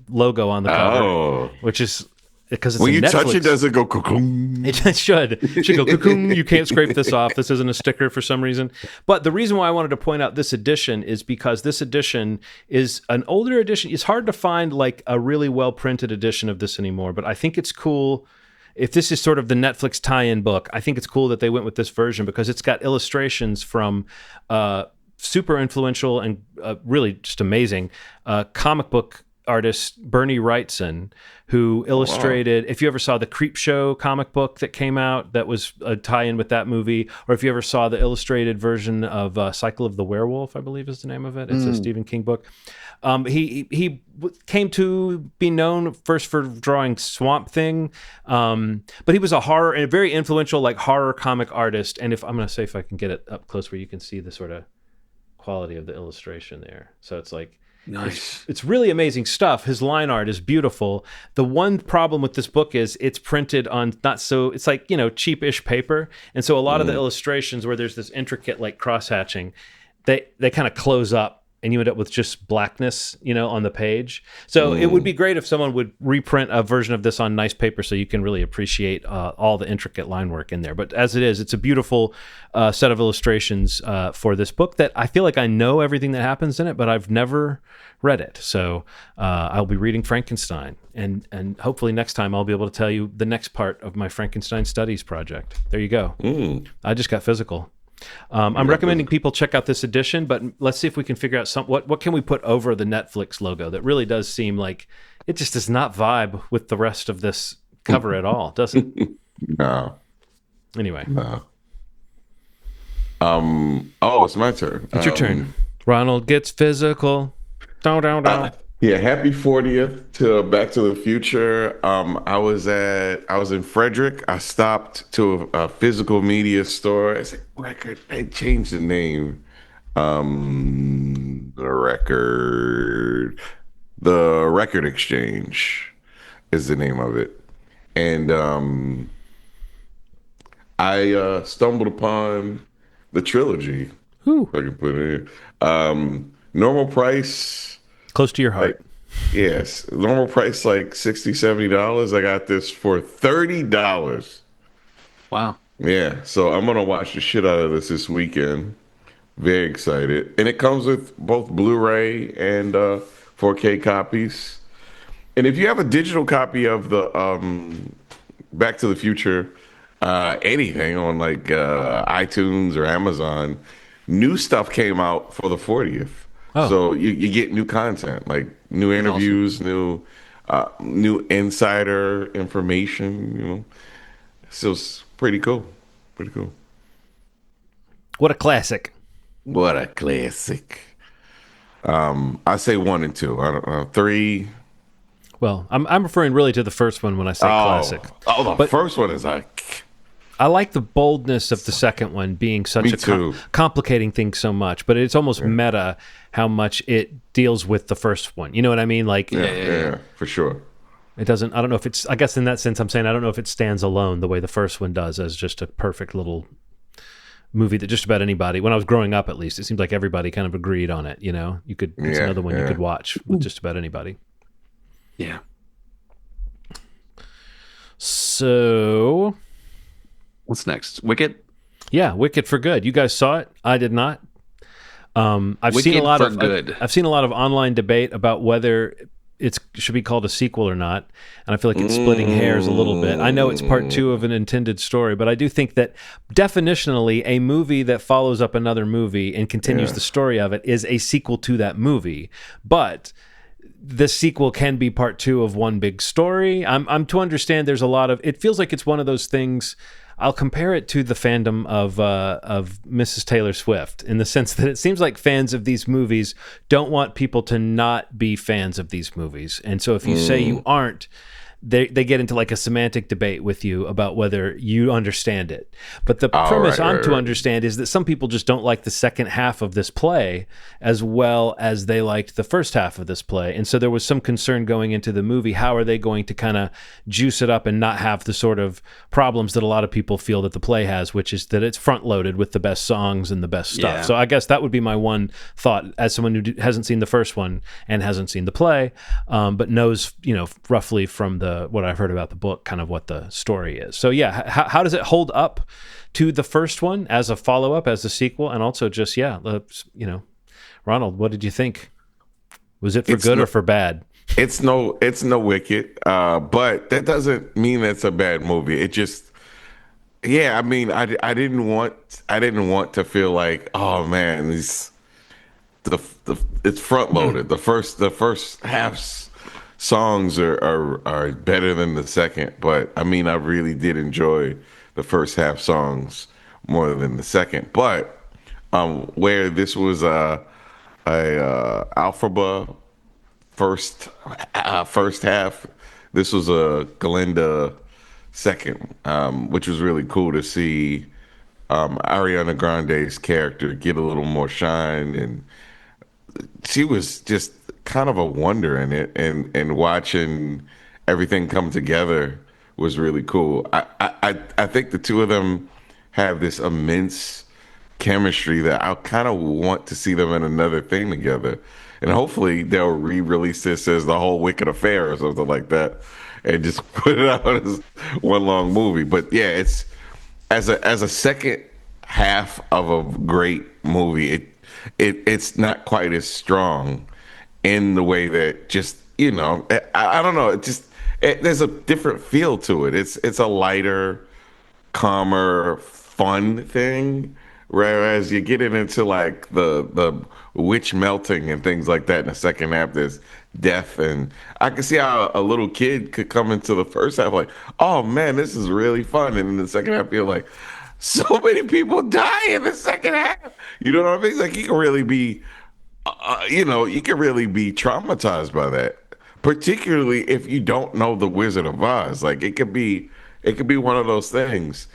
logo on the cover, which is because it's when you Netflix. Touch it, does it go cocoon? It should. It should go cocoon. You can't scrape this off. This isn't a sticker for some reason. But the reason why I wanted to point out this edition is because this edition is an older edition. It's hard to find like a really well printed edition of this anymore, but I think it's cool. If this is sort of the Netflix tie-in book, I think it's cool that they went with this version because it's got illustrations from super influential and really just amazing comic book artist Bernie Wrightson, who illustrated, if you ever saw the Creepshow comic book that came out that was a tie-in with that movie, or if you ever saw the illustrated version of Cycle of the Werewolf, I believe is the name of it. It's a Stephen King book. He came to be known first for drawing Swamp Thing, but he was a very influential like horror comic artist. And if I'm going to say if I can get it up close where you can see the sort of quality of the illustration there. So it's like, Nice. It's really amazing stuff. His line art is beautiful. The one problem with this book is it's printed on it's like, cheap-ish paper. And so a lot of the illustrations where there's this intricate like cross-hatching, they kind of close up and you end up with just blackness, on the page. So it would be great if someone would reprint a version of this on nice paper so you can really appreciate all the intricate line work in there. But as it is, it's a beautiful set of illustrations for this book that I feel like I know everything that happens in it, but I've never read it. So I'll be reading Frankenstein. And hopefully next time I'll be able to tell you the next part of my Frankenstein studies project. There you go. I just got physical. I'm recommending people check out this edition, but let's see if we can figure out what can we put over the Netflix logo that really does seem like it just does not vibe with the rest of this cover at all, does it? No. Anyway. No. It's my turn. It's your turn. Ronald gets physical. Down. Yeah, happy 40th to Back to the Future. I was in Frederick. I stopped to a physical media store. It's a record. They changed the name. The Record Exchange is the name of it. and I stumbled upon the trilogy. Whew. If I can put it in. Normal price, Close to your like heart. yes, normal price like $60, $70. I got this for $30. Wow. Yeah, so I'm gonna watch the shit out of this weekend. Very excited, and it comes with both Blu-ray and 4K copies. And if you have a digital copy of the Back to the Future, anything on like iTunes or Amazon, new stuff came out for the 40th. Oh, So you get new content, like new That's awesome. interviews, new insider information. So it's pretty cool. Pretty cool. what a classic. What a classic. I say one and two. I don't know. Three. Well, I'm referring really to the first one when I say classic. Oh, the But first one is like I like the boldness of the second one being such me a too. complicating thing so much, but it's almost meta how much it deals with the first one. You know what I mean? Like Yeah, for sure. it doesn't. I don't know if it's. I guess in that sense, I'm saying I don't know if it stands alone the way the first one does as just a perfect little movie that just about anybody. When I was growing up, at least, it seemed like everybody kind of agreed on it. You know, you could. It's Yeah, another one you yeah. could watch with just about anybody. Yeah. So What's next? Wicked? yeah, Wicked for Good. You guys saw it. I did not. I've seen a Wicked lot for of Good. I've seen a lot of online debate about whether it should be called a sequel or not, and I feel like it's splitting hairs a little bit. I know it's part two of an intended story, but I do think that definitionally, a movie that follows up another movie and continues the story of it is a sequel to that movie. But the sequel can be part two of one big story. I'm to understand there's a lot of. It feels like it's one of those things. I'll compare it to the fandom of Mrs. Taylor Swift in the sense that it seems like fans of these movies don't want people to not be fans of these movies. And so if you say you aren't, they get into like a semantic debate with you about whether you understand it. But the premise I'm to understand is that some people just don't like the second half of this play as well as they liked the first half of this play. And so there was some concern going into the movie. How are they going to kind of juice it up and not have the sort of problems that a lot of people feel that the play has, which is that it's front loaded with the best songs and the best stuff. Yeah. So I guess that would be my one thought as someone who hasn't seen the first one and hasn't seen the play, but knows, roughly from what I've heard about the book, kind of what the story is. So yeah, how does it hold up to the first one as a follow-up, as a sequel, and also just, Ronald, what did you think? Was it for good or for bad? It's no Wicked, but that doesn't mean it's a bad movie. It just, yeah. I mean, I didn't want to feel like, oh man, it's front loaded. The first half songs are better than the second, but I mean, I really did enjoy the first half songs more than the second. But where this was Alphaba first half, this was a Glinda second, which was really cool to see Ariana Grande's character get a little more shine, and she was just kind of a wonder in it, and watching everything come together was really cool. I think the two of them have this immense chemistry that I kind of want to see them in another thing together, and hopefully they'll re-release this as the whole Wicked Affair or something like that, and just put it out as one long movie. But yeah, it's as a second half of a great movie, it's not quite as strong in the way that just I don't know, there's a different feel to it. It's a lighter, calmer, fun thing, whereas you get it into like the witch melting and things like that in the second half. There's death, and I can see how a little kid could come into the first half like, oh man, this is really fun, and in the second half you're like, so many people die in the second half. You know what I mean? Like you can really be, you can really be traumatized by that, particularly if you don't know the Wizard of Oz. Like it could be one of those things.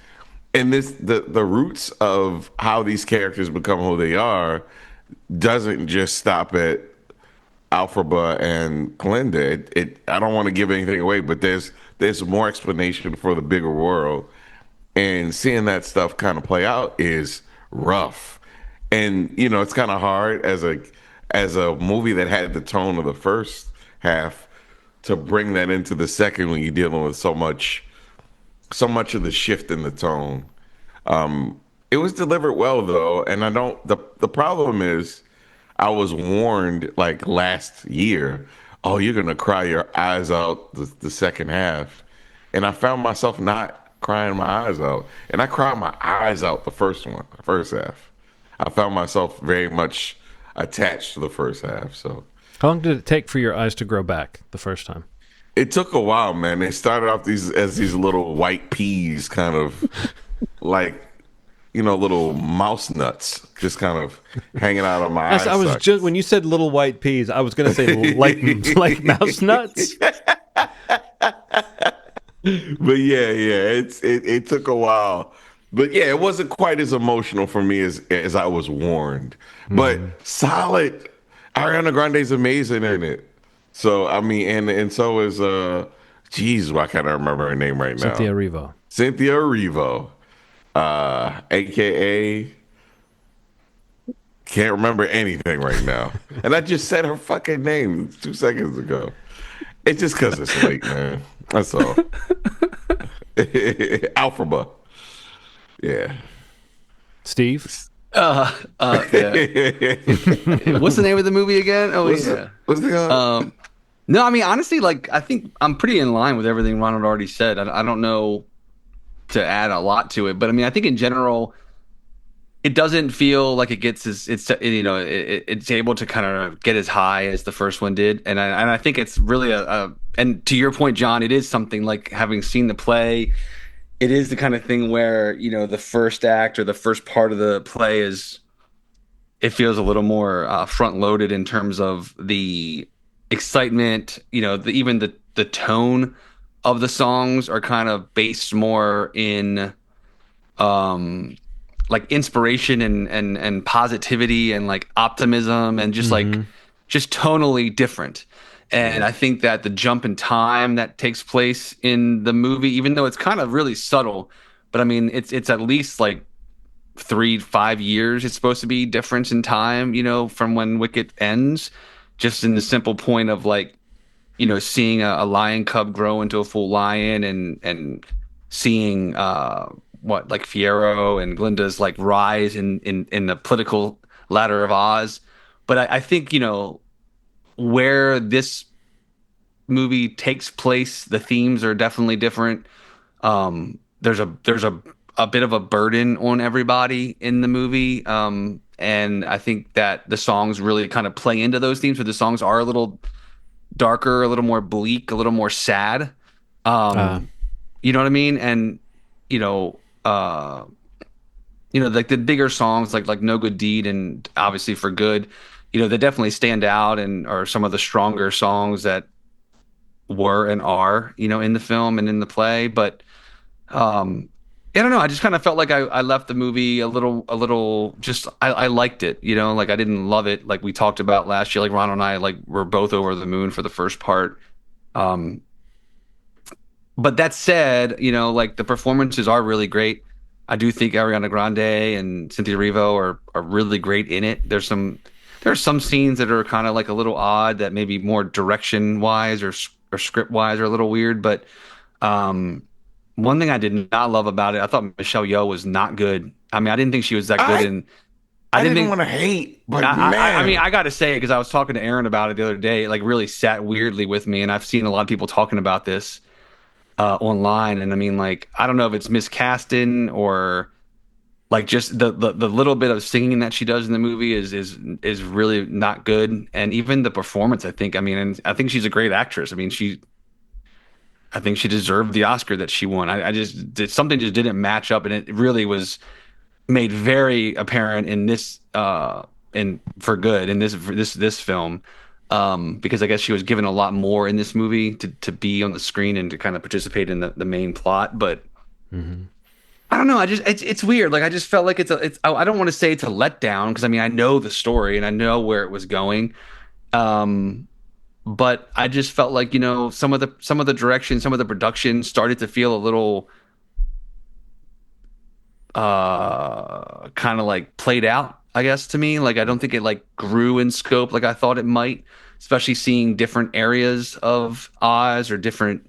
And the roots of how these characters become who they are doesn't just stop at Alphaba and Glinda. I don't want to give anything away, but there's there's more explanation for the bigger world, and seeing that stuff kind of play out is rough. And it's kind of hard as a movie that had the tone of the first half to bring that into the second when you're dealing with so much of the shift in the tone. It was delivered well though, and I don't. The problem is, I was warned like last year, oh, you're gonna cry your eyes out the second half, and I found myself not crying my eyes out, and I cried my eyes out the first half. I found myself very much attached to the first half, so. How long did it take for your eyes to grow back the first time? It took a while, man. They started off these little white peas, kind of like little mouse nuts, just kind of hanging out on my eyes. I was just when you said little white peas, I was going to say like mouse nuts. But yeah, it took a while. But yeah, it wasn't quite as emotional for me as I was warned. But solid. Ariana Grande's amazing in it. So I mean, and so is geez, why can't I remember her name right now? Cynthia Erivo. Cynthia Erivo, aka can't remember anything right now. And I just said her fucking name 2 seconds ago. It's just because it's late, man. That's all. Alphaba. Yeah. Steve? Yeah. What's the name of the movie again? Oh, yeah. What's the No, I mean, honestly, like, I think I'm pretty in line with everything Ronald already said. I don't know to add a lot to it, but I mean, I think in general, it doesn't feel like it gets it's able to kind of get as high as the first one did, and I think it's really and to your point, John, it is something like having seen the play. It is the kind of thing where the first act or the first part of the play it feels a little more front loaded in terms of the excitement. Even the tone of the songs are kind of based more in like inspiration and positivity and like optimism and just just tonally different. And I think that the jump in time that takes place in the movie, even though it's kind of really subtle, but I mean it's at least like 3-5 years it's supposed to be difference in time, from when Wicked ends, just in the simple point of like seeing a lion cub grow into a full lion and seeing like Fiero and Glinda's like rise in the political ladder of Oz. But I think where this movie takes place, the themes are definitely different. There's a bit of a burden on everybody in the movie, and I think that the songs really kind of play into those themes. But the songs are a little darker, a little more bleak, a little more sad. You know what I mean? And like the bigger songs like No Good Deed and obviously For Good, they definitely stand out and are some of the stronger songs that were and are, in the film and in the play. But I don't know. I just kind of felt like I left the movie a little just, I liked it, like I didn't love it. Like we talked about last year, like Ron and I, like were both over the moon for the first part. But that said, like the performances are really great. I do think Ariana Grande and Cynthia Erivo are really great in it. There are some scenes that are kind of like a little odd, that maybe more direction wise or script wise are a little weird. But one thing I did not love about it, I thought Michelle Yeoh was not good. I mean, I didn't think she was that good. And I didn't want to hate, but man, I mean, I got to say it because I was talking to Aaron about it the other day. It like really sat weirdly with me, and I've seen a lot of people talking about this online. And I mean, like, I don't know if it's miscasting or like just the little bit of singing that she does in the movie is really not good. And even the performance, I think she's a great actress. I mean, I think she deserved the Oscar that she won. Something just didn't match up, and it really was made very apparent in this in For Good in this film, because I guess she was given a lot more in this movie to be on the screen and to kind of participate in the main plot. But I don't know. It's weird. Like I just felt like I don't want to say it's a letdown because I mean I know the story and I know where it was going. but I just felt like, some of the direction, some of the production started to feel a little kind of like played out, I guess, to me. Like I don't think it like grew in scope like I thought it might, especially seeing different areas of Oz or different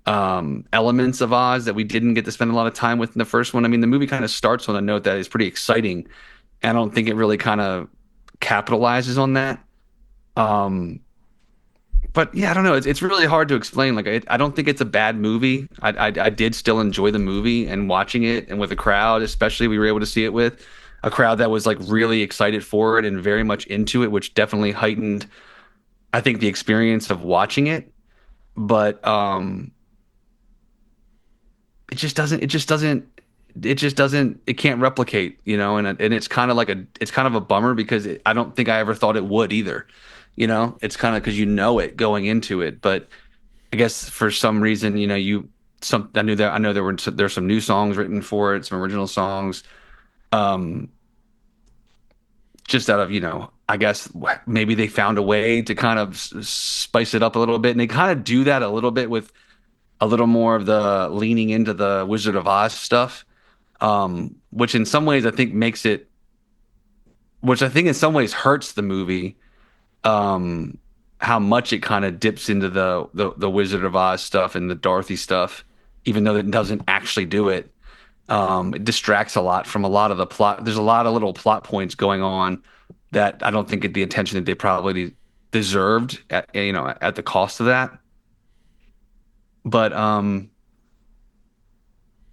elements of Oz that we didn't get to spend a lot of time with in the first one. I mean, the movie kind of starts on a note that is pretty exciting. I don't think it really kind of capitalizes on that. Um, but yeah, I don't know. It's really hard to explain. Like, I don't think it's a bad movie. I did still enjoy the movie and watching it, and with a crowd, especially we were able to see it with a crowd that was like really excited for it and very much into it, which definitely heightened, I think, the experience of watching it. But it can't replicate, and it's kind of like it's kind of a bummer because I don't think I ever thought it would either. It's kind of because it going into it, but I guess for some reason, I know there's some new songs written for it, some original songs, um, just out of, I guess maybe they found a way to kind of spice it up a little bit, and they kind of do that a little bit with a little more of the leaning into the Wizard of Oz stuff, which in some ways I think which I think in some ways hurts the movie, um, how much it kind of dips into the Wizard of Oz stuff and the Dorothy stuff, even though it doesn't actually do it. It distracts a lot from a lot of the plot. There's a lot of little plot points going on that I don't think get the attention that they probably deserved at the cost of that. But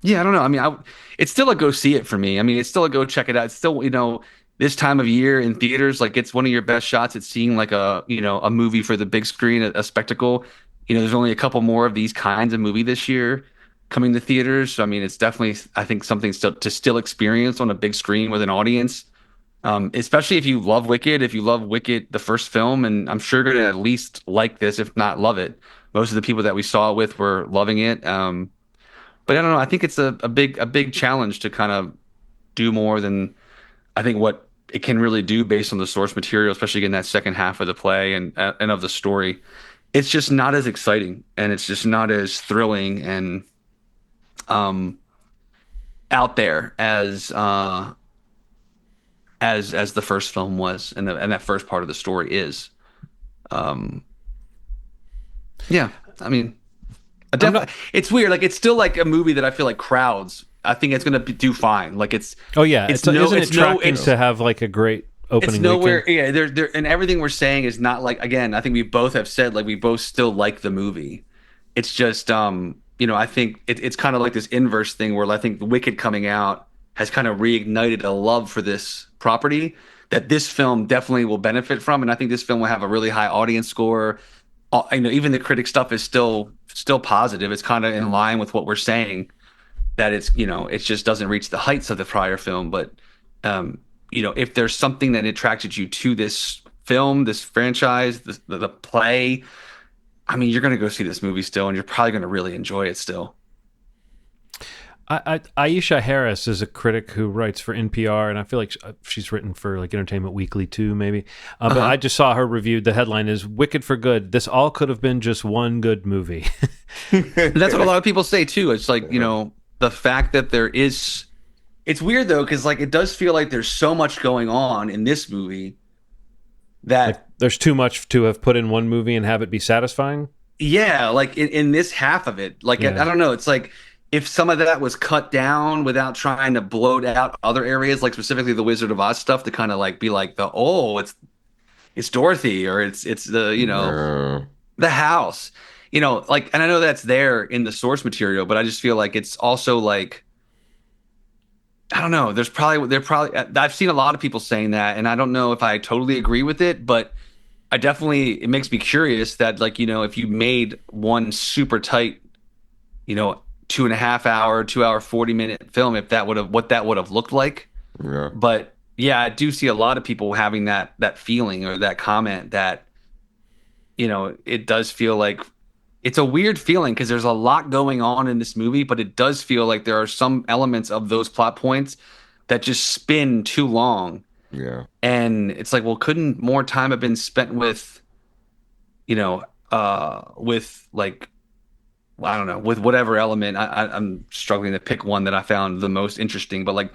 yeah, I don't know. I mean, it's still a go see it for me. I mean, it's still a go check it out. It's still, this time of year in theaters, like it's one of your best shots at seeing like a movie for the big screen, a spectacle. There's only a couple more of these kinds of movie this year coming to theaters. So, I mean, it's definitely, I think, something still to still experience on a big screen with an audience. Especially if you love Wicked, if you love Wicked, the first film, and I'm sure you're gonna at least like this, if not love it. Most of the people that we saw it with were loving it. But I don't know. I think it's a big challenge to kind of do more than I think what it can really do based on the source material, especially in that second half of the play and of the story. It's just not as exciting, and it's just not as thrilling and um, out there as the first film was, and that first part of the story is. Um, yeah, I mean, I'm not. it's weird. Like it's still like a movie that I feel like crowds. I think it's gonna do fine. Like Oh yeah, it's no, isn't it it's no, tracking to have like a great it's opening nowhere. weekend? Yeah, and everything we're saying is not like, again, I think we both have said like we both still like the movie. It's just I think it's kind of like this inverse thing where I think Wicked coming out has kind of reignited a love for this property that this film definitely will benefit from, and I think this film will have a really high audience score. Even the critic stuff is still positive. It's kind of in line with what we're saying, that it just doesn't reach the heights of the prior film. But um, if there's something that attracted you to this film, this franchise, the play, I mean, you're going to go see this movie still, and you're probably going to really enjoy it still. Aisha Harris is a critic who writes for NPR, and I feel like she's written for like Entertainment Weekly too, maybe. But I just saw her reviewed. The headline is "Wicked for Good. This all could have been just one good movie." That's what a lot of people say too. It's like, the fact that it's weird though, because like it does feel like there's so much going on in this movie Like that, there's too much to have put in one movie and have it be satisfying. yeah, like in this half of it, like Yeah. I don't know, it's like if some of that was cut down without trying to bloat out other areas, like specifically the Wizard of Oz stuff, to kind of like be like it's Dorothy, or it's Yeah. the house, like, and I know that's there in the source material, but I just feel like it's also like, I don't know. I've seen a lot of people saying that, and I don't know if I totally agree with it, but it makes me curious that, like, if you made one super tight, 2.5 hour, 2 hour, 40-minute film, if what that would have looked like. Yeah. But yeah, I do see a lot of people having that feeling or that comment that, it does feel like it's a weird feeling because there's a lot going on in this movie, but it does feel like there are some elements of those plot points that just spin too long. Yeah. And it's like, well, couldn't more time have been spent with, with like I don't know, with whatever element. I'm struggling to pick one that I found the most interesting, but like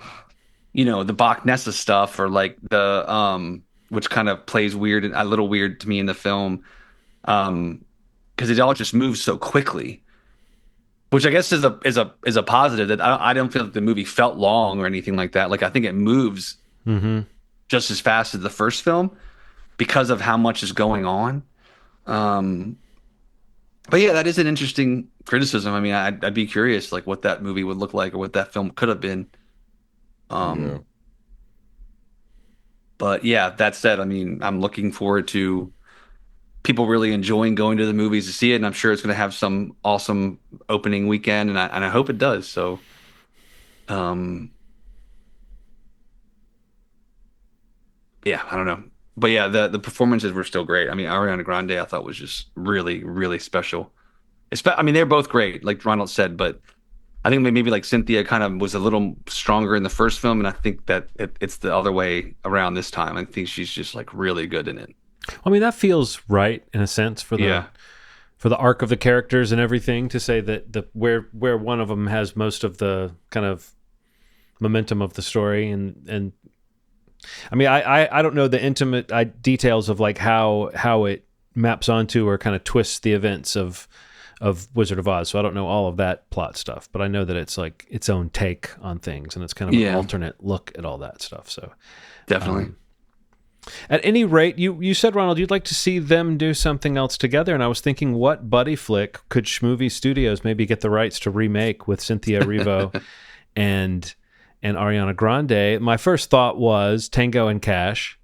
the Bach Nessa stuff or like the which kind of plays weird and a little weird to me in the film, because it all just moves so quickly, which I guess is a positive that I don't feel like the movie felt long or anything like that. Like I think it moves Mm-hmm. just as fast as the first film because of how much is going on. Um, but yeah, that is an interesting criticism. I mean, I'd be curious like what that movie would look like or what that film could have been. Yeah. Um, but yeah, that said, I mean, I'm looking forward to people really enjoying going to the movies to see it, and I'm sure it's going to have some awesome opening weekend, and I hope it does. So, um, yeah, I don't know, but yeah, the performances were still great. I mean, Ariana Grande, I thought was just really, really special. I mean, they're both great, like Ronald said, but I think maybe like Cynthia kind of was a little stronger in the first film, and I think that it's the other way around this time. I think she's just like really good in it. I mean, that feels right in a sense Yeah, for the arc of the characters and everything to say that the where one of them has most of the kind of momentum of the story and I mean I don't know the intimate details of like how it maps onto or kind of twists the events of Wizard of Oz, so I don't know all of that plot stuff, but I know that it's like its own take on things and it's kind of an yeah, alternate look at all that stuff. So definitely. at any rate, you said, Ronald, you'd like to see them do something else together, and I was thinking, what buddy flick could Schmovie Studios maybe get the rights to remake with Cynthia Erivo and Ariana Grande? My first thought was Tango and Cash,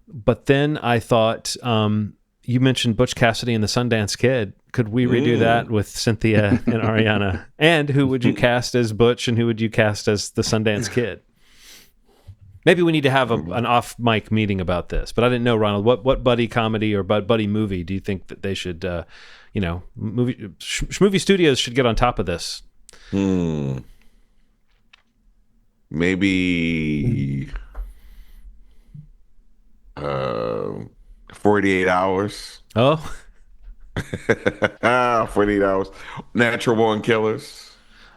but then I thought you mentioned Butch Cassidy and the Sundance Kid. Could we redo that with Cynthia and Ariana? And who would you cast as Butch, and who would you cast as the Sundance Kid? Maybe we need to have an off mic meeting about this. But I didn't know, Ronald, what buddy comedy or buddy movie do you think that they should, movie studios should get on top of this? Maybe 48 hours. Oh, 48 hours. Natural born killers.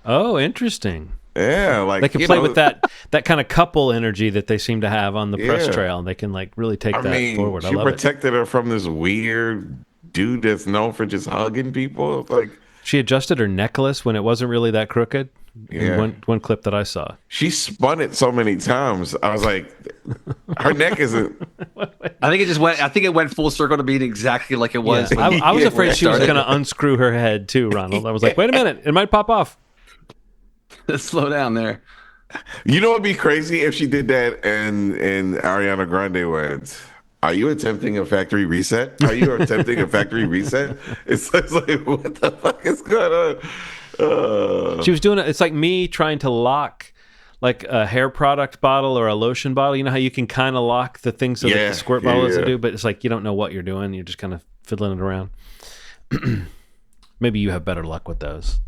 oh, interesting. Yeah, like They can play with that kind of couple energy that they seem to have on the press Yeah. trail, and they can like really take I that mean, forward. I she love it. protected her from this weird dude that's known for just hugging people. Like, She adjusted her necklace when it wasn't really that crooked. Yeah. In one clip that I saw. she spun it so many times. I was like, her neck isn't. I think it went full circle to being exactly like it was. Yeah. I was Yeah, afraid she was started. going to unscrew her head too, Ronald. I was like, wait a minute, it might pop off. Slow down there. You know what'd be crazy if she did that and Ariana Grande went, "Are you attempting a factory reset? Are you attempting a factory reset?" It's like, what the fuck is going on? She was doing it. It's like me trying to lock like a hair product bottle or a lotion bottle. You know how you can kind of lock the thing so that Yeah, the squirt bottle doesn't yeah. do, but it's like you don't know what you're doing. You're just kind of fiddling it around. Maybe you have better luck with those.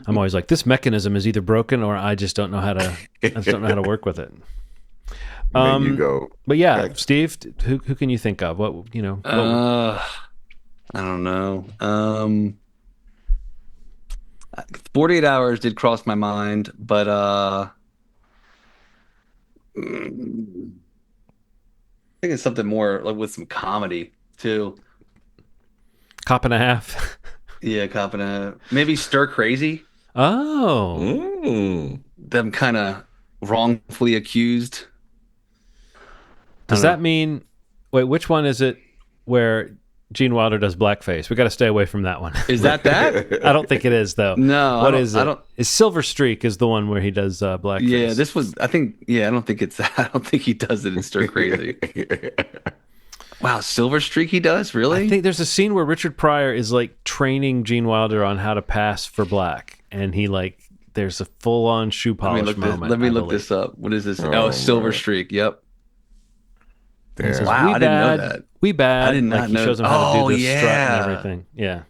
I'm always like, this mechanism is either broken or I just don't know how to work with it. There you go. But yeah, Back- Steve, who can you think of? What I don't know. 48 hours did cross my mind, but I think it's something more like with some comedy too. cop and a half? Yeah, cop and a maybe Stir Crazy. Oh, Them kind of wrongfully accused. does that mean? Wait, which one is it? Where Gene Wilder does blackface? We got to stay away from that one. Is that that? I don't think it is though. No, What I don't- is it? I don't. Is Silver Streak is the one where he does blackface? Yeah, this was. I think. Yeah, I don't think it's that. I don't think he does it in Stir Crazy. Wow, Silver Streak he does really? I think there's a scene where Richard Pryor is like training Gene Wilder on how to pass for black, and he like there's a full on shoe polish moment. Let me I look believe. this up. What is this? Oh, Oh, Silver man. Streak. Yep. He says, Damn. Wow, "We I didn't know bad, that. We bad. I did not like know- he shows him how to Oh, do the strut and yeah. everything. Yeah.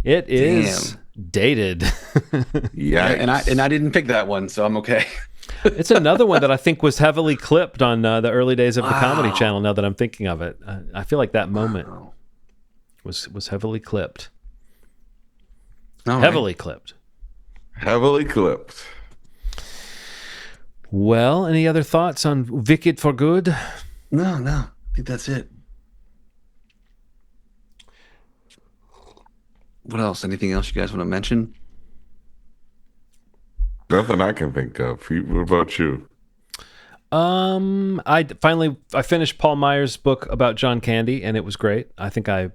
It is Damn. dated. Yeah, Yikes. and I didn't pick that one, so I'm okay. It's another one that I think was heavily clipped on the early days of the Comedy Wow. Channel. Now that I'm thinking of it, I feel like that moment Wow. was heavily clipped. All right. Heavily clipped. Heavily clipped. Well, any other thoughts on Wicked for Good? No, no. I think that's it. What else? Anything else you guys want to mention? Nothing I can think of. Pete, what about you? I finished Paul Meyer's book about John Candy, and it was great. I think I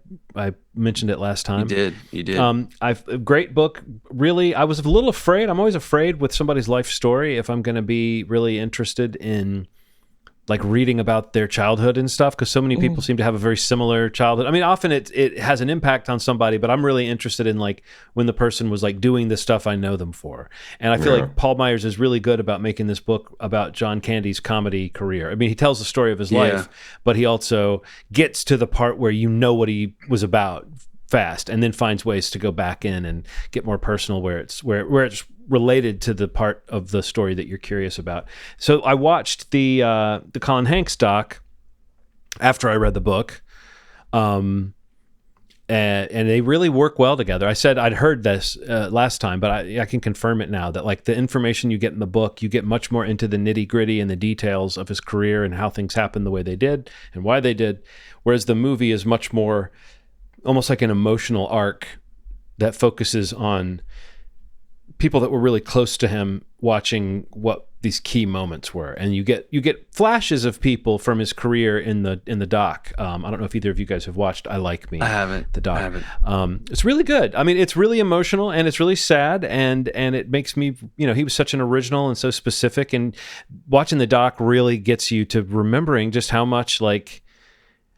mentioned it last You time. did. You did. I've a great book. Really, I was a little afraid. I'm always afraid with somebody's life story if I'm going to be really interested in like reading about their childhood and stuff, because so many people seem to have a very similar childhood. I mean, often it has an impact on somebody, but I'm really interested in like when the person was like doing the stuff I know them for. And I feel like Paul Myers is really good about making this book about John Candy's comedy career. I mean, he tells the story of his life, but he also gets to the part where you know what he was about fast, and then finds ways to go back in and get more personal where it's related to the part of the story that you're curious about. So I watched the Colin Hanks doc after I read the book, and they really work well together. I said I'd heard this last time, but I can confirm it now that like the information you get in the book, you get much more into the nitty gritty and the details of his career and how things happened the way they did and why they did, whereas the movie is much more almost like an emotional arc that focuses on people that were really close to him watching what these key moments were. And you get flashes of people from his career in the doc. I don't know if either of you guys have watched I Like Me. I haven't. The doc. I haven't. It's really good. I mean, it's really emotional and it's really sad, and it makes me, he was such an original and so specific, and watching the doc really gets you to remembering just how much like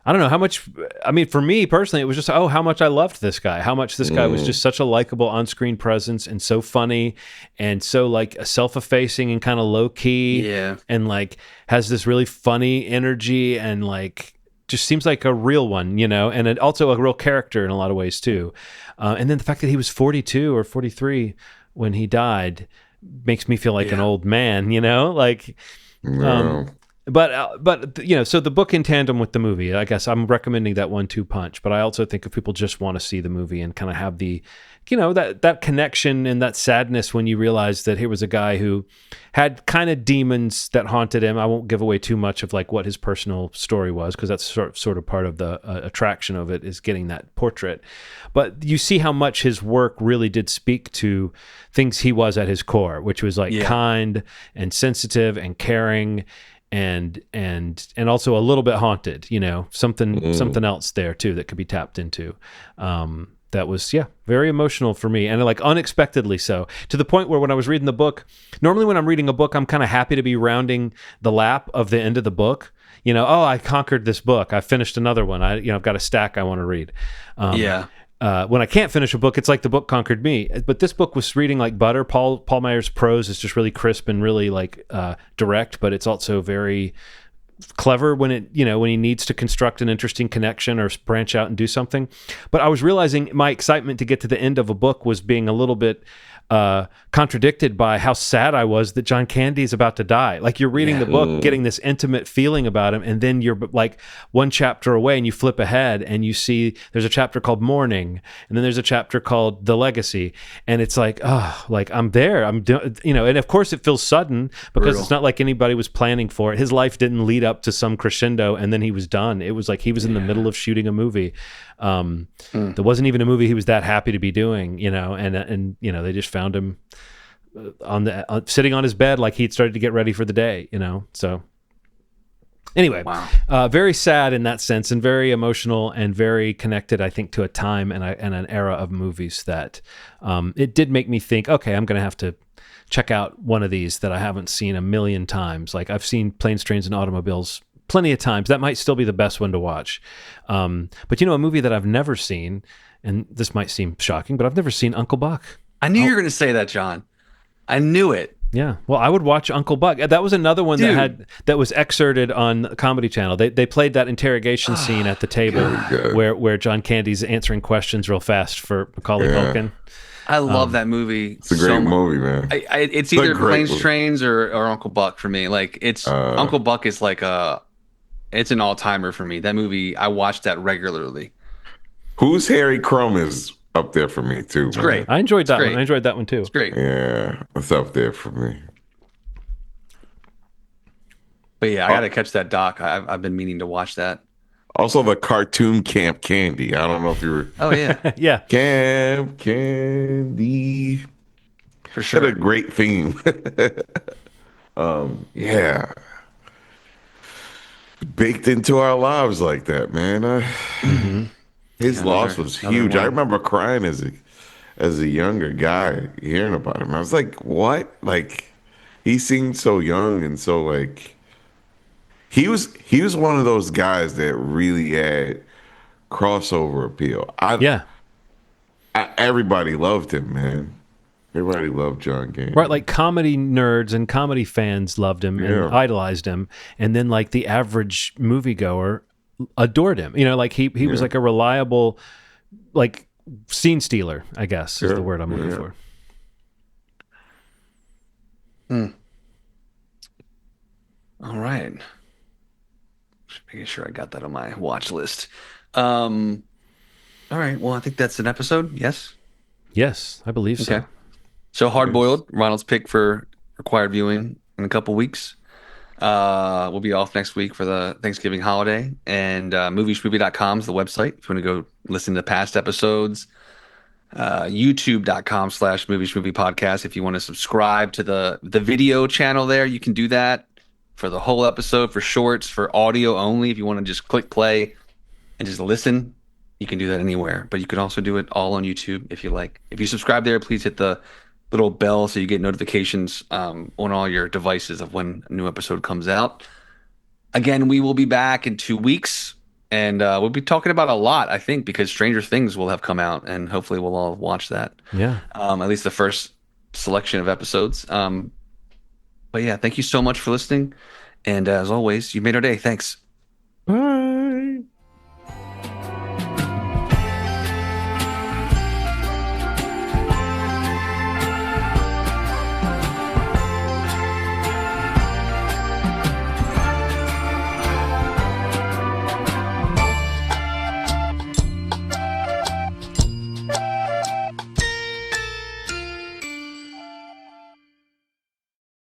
I don't know how much, I mean, for me personally, it was just, how much I loved this guy, how much this guy was just such a likable on-screen presence and so funny and so like self-effacing and kind of low key. Yeah. And like has this really funny energy and like just seems like a real one, and also a real character in a lot of ways too. And then the fact that he was 42 or 43 when he died makes me feel like an old man, like, But so the book in tandem with the movie, I guess I'm recommending that 1-2 punch. But I also think if people just want to see the movie and kind of have the, that connection and that sadness when you realize that here was a guy who had kind of demons that haunted him. I won't give away too much of like what his personal story was, because that's sort of part of the attraction of it is getting that portrait. But you see how much his work really did speak to things he was at his core, which was like kind and sensitive and caring. And also a little bit haunted, something else there too that could be tapped into. That was very emotional for me, and like unexpectedly so, to the point where when I was reading the book, normally when I'm reading a book, I'm kind of happy to be rounding the lap of the end of the book. I conquered this book. I finished another one. I've got a stack I want to read. When I can't finish a book, it's like the book conquered me. But this book was reading like butter. Paul Meyer's prose is just really crisp and really like direct, but it's also very clever when when he needs to construct an interesting connection or branch out and do something. But I was realizing my excitement to get to the end of a book was being a little bit contradicted by how sad I was that John Candy is about to die. Like you're reading the book, getting this intimate feeling about him, and then you're like one chapter away and you flip ahead and you see there's a chapter called Mourning, and then there's a chapter called The Legacy, and it's like, like I'm there. I'm and of course it feels sudden because it's not like anybody was planning for it. His life didn't lead up to some crescendo and then he was done. It was like he was in the middle of shooting a movie. There wasn't even a movie he was that happy to be doing, and they just found him sitting on his bed like he'd started to get ready for the day, so anyway, very sad in that sense and very emotional and very connected, I think, to a time and an era of movies that it did make me think, okay, I'm going to have to check out one of these that I haven't seen a million times. Like I've seen Planes, Trains, and Automobiles plenty of times. That might still be the best one to watch. But a movie that I've never seen, and this might seem shocking, but I've never seen Uncle Buck. I knew you were going to say that, John. I knew it. Yeah. Well, I would watch Uncle Buck. That was another one Dude. that was excerpted on Comedy Channel. They played that interrogation scene at the table Good. where John Candy's answering questions real fast for Macaulay Yeah. Culkin. I love that movie It's a so great much. movie, man. It's It's a either great Planes, movie. Trains, or Uncle Buck for me. Like it's Uncle Buck is like it's an all timer for me. That movie, I watch that regularly. Who's Harry Crumb is up there for me too, It's man. great. I enjoyed It's that one. I great. enjoyed that one too. It's great. Yeah, it's up there for me. But yeah, I Uh, gotta catch that doc. I've been meaning to watch that. Also, the cartoon Camp Candy. I don't know if you were Oh yeah, Yeah. Camp Candy. for Had a sure. great theme. Yeah, baked into our lives like that, man. His Yeah, loss was another huge. I one. remember crying as a younger guy hearing about him. I was like, what? Like, he seemed so young and so like he was one of those guys that really had crossover appeal. Yeah. Everybody loved him, man. Everybody loved John Right, Candy. like comedy nerds and comedy fans loved him and Yeah. idolized him, and then like the average moviegoer adored him. You know, like he was Yeah. like a reliable, like scene stealer, I guess is Yeah, the word I'm looking yeah. for. All right. Just making sure I got that on my watch list. Um, all right. Well, I think that's an episode. Yes. Yes, I believe so. Okay. So hard boiled, Ronald's pick for required viewing in a couple weeks. We'll be off next week for the Thanksgiving holiday, and movieshmovie.com is the website if you want to go listen to past episodes. YouTube.com/movieshmovie podcast. If you want to subscribe to the video channel there, you can do that for the whole episode, for shorts, for audio only. If you want to just click play and just listen, you can do that anywhere. But you can also do it all on YouTube if you like. If you subscribe there, please hit the little bell so you get notifications on all your devices of when a new episode comes out. Again, we will be back in 2 weeks, and we'll be talking about a lot, I think, because Stranger Things will have come out, and hopefully we'll all watch that. Yeah. At least the first selection of episodes. But yeah, thank you so much for listening. And as always, you made our day. Thanks. Bye.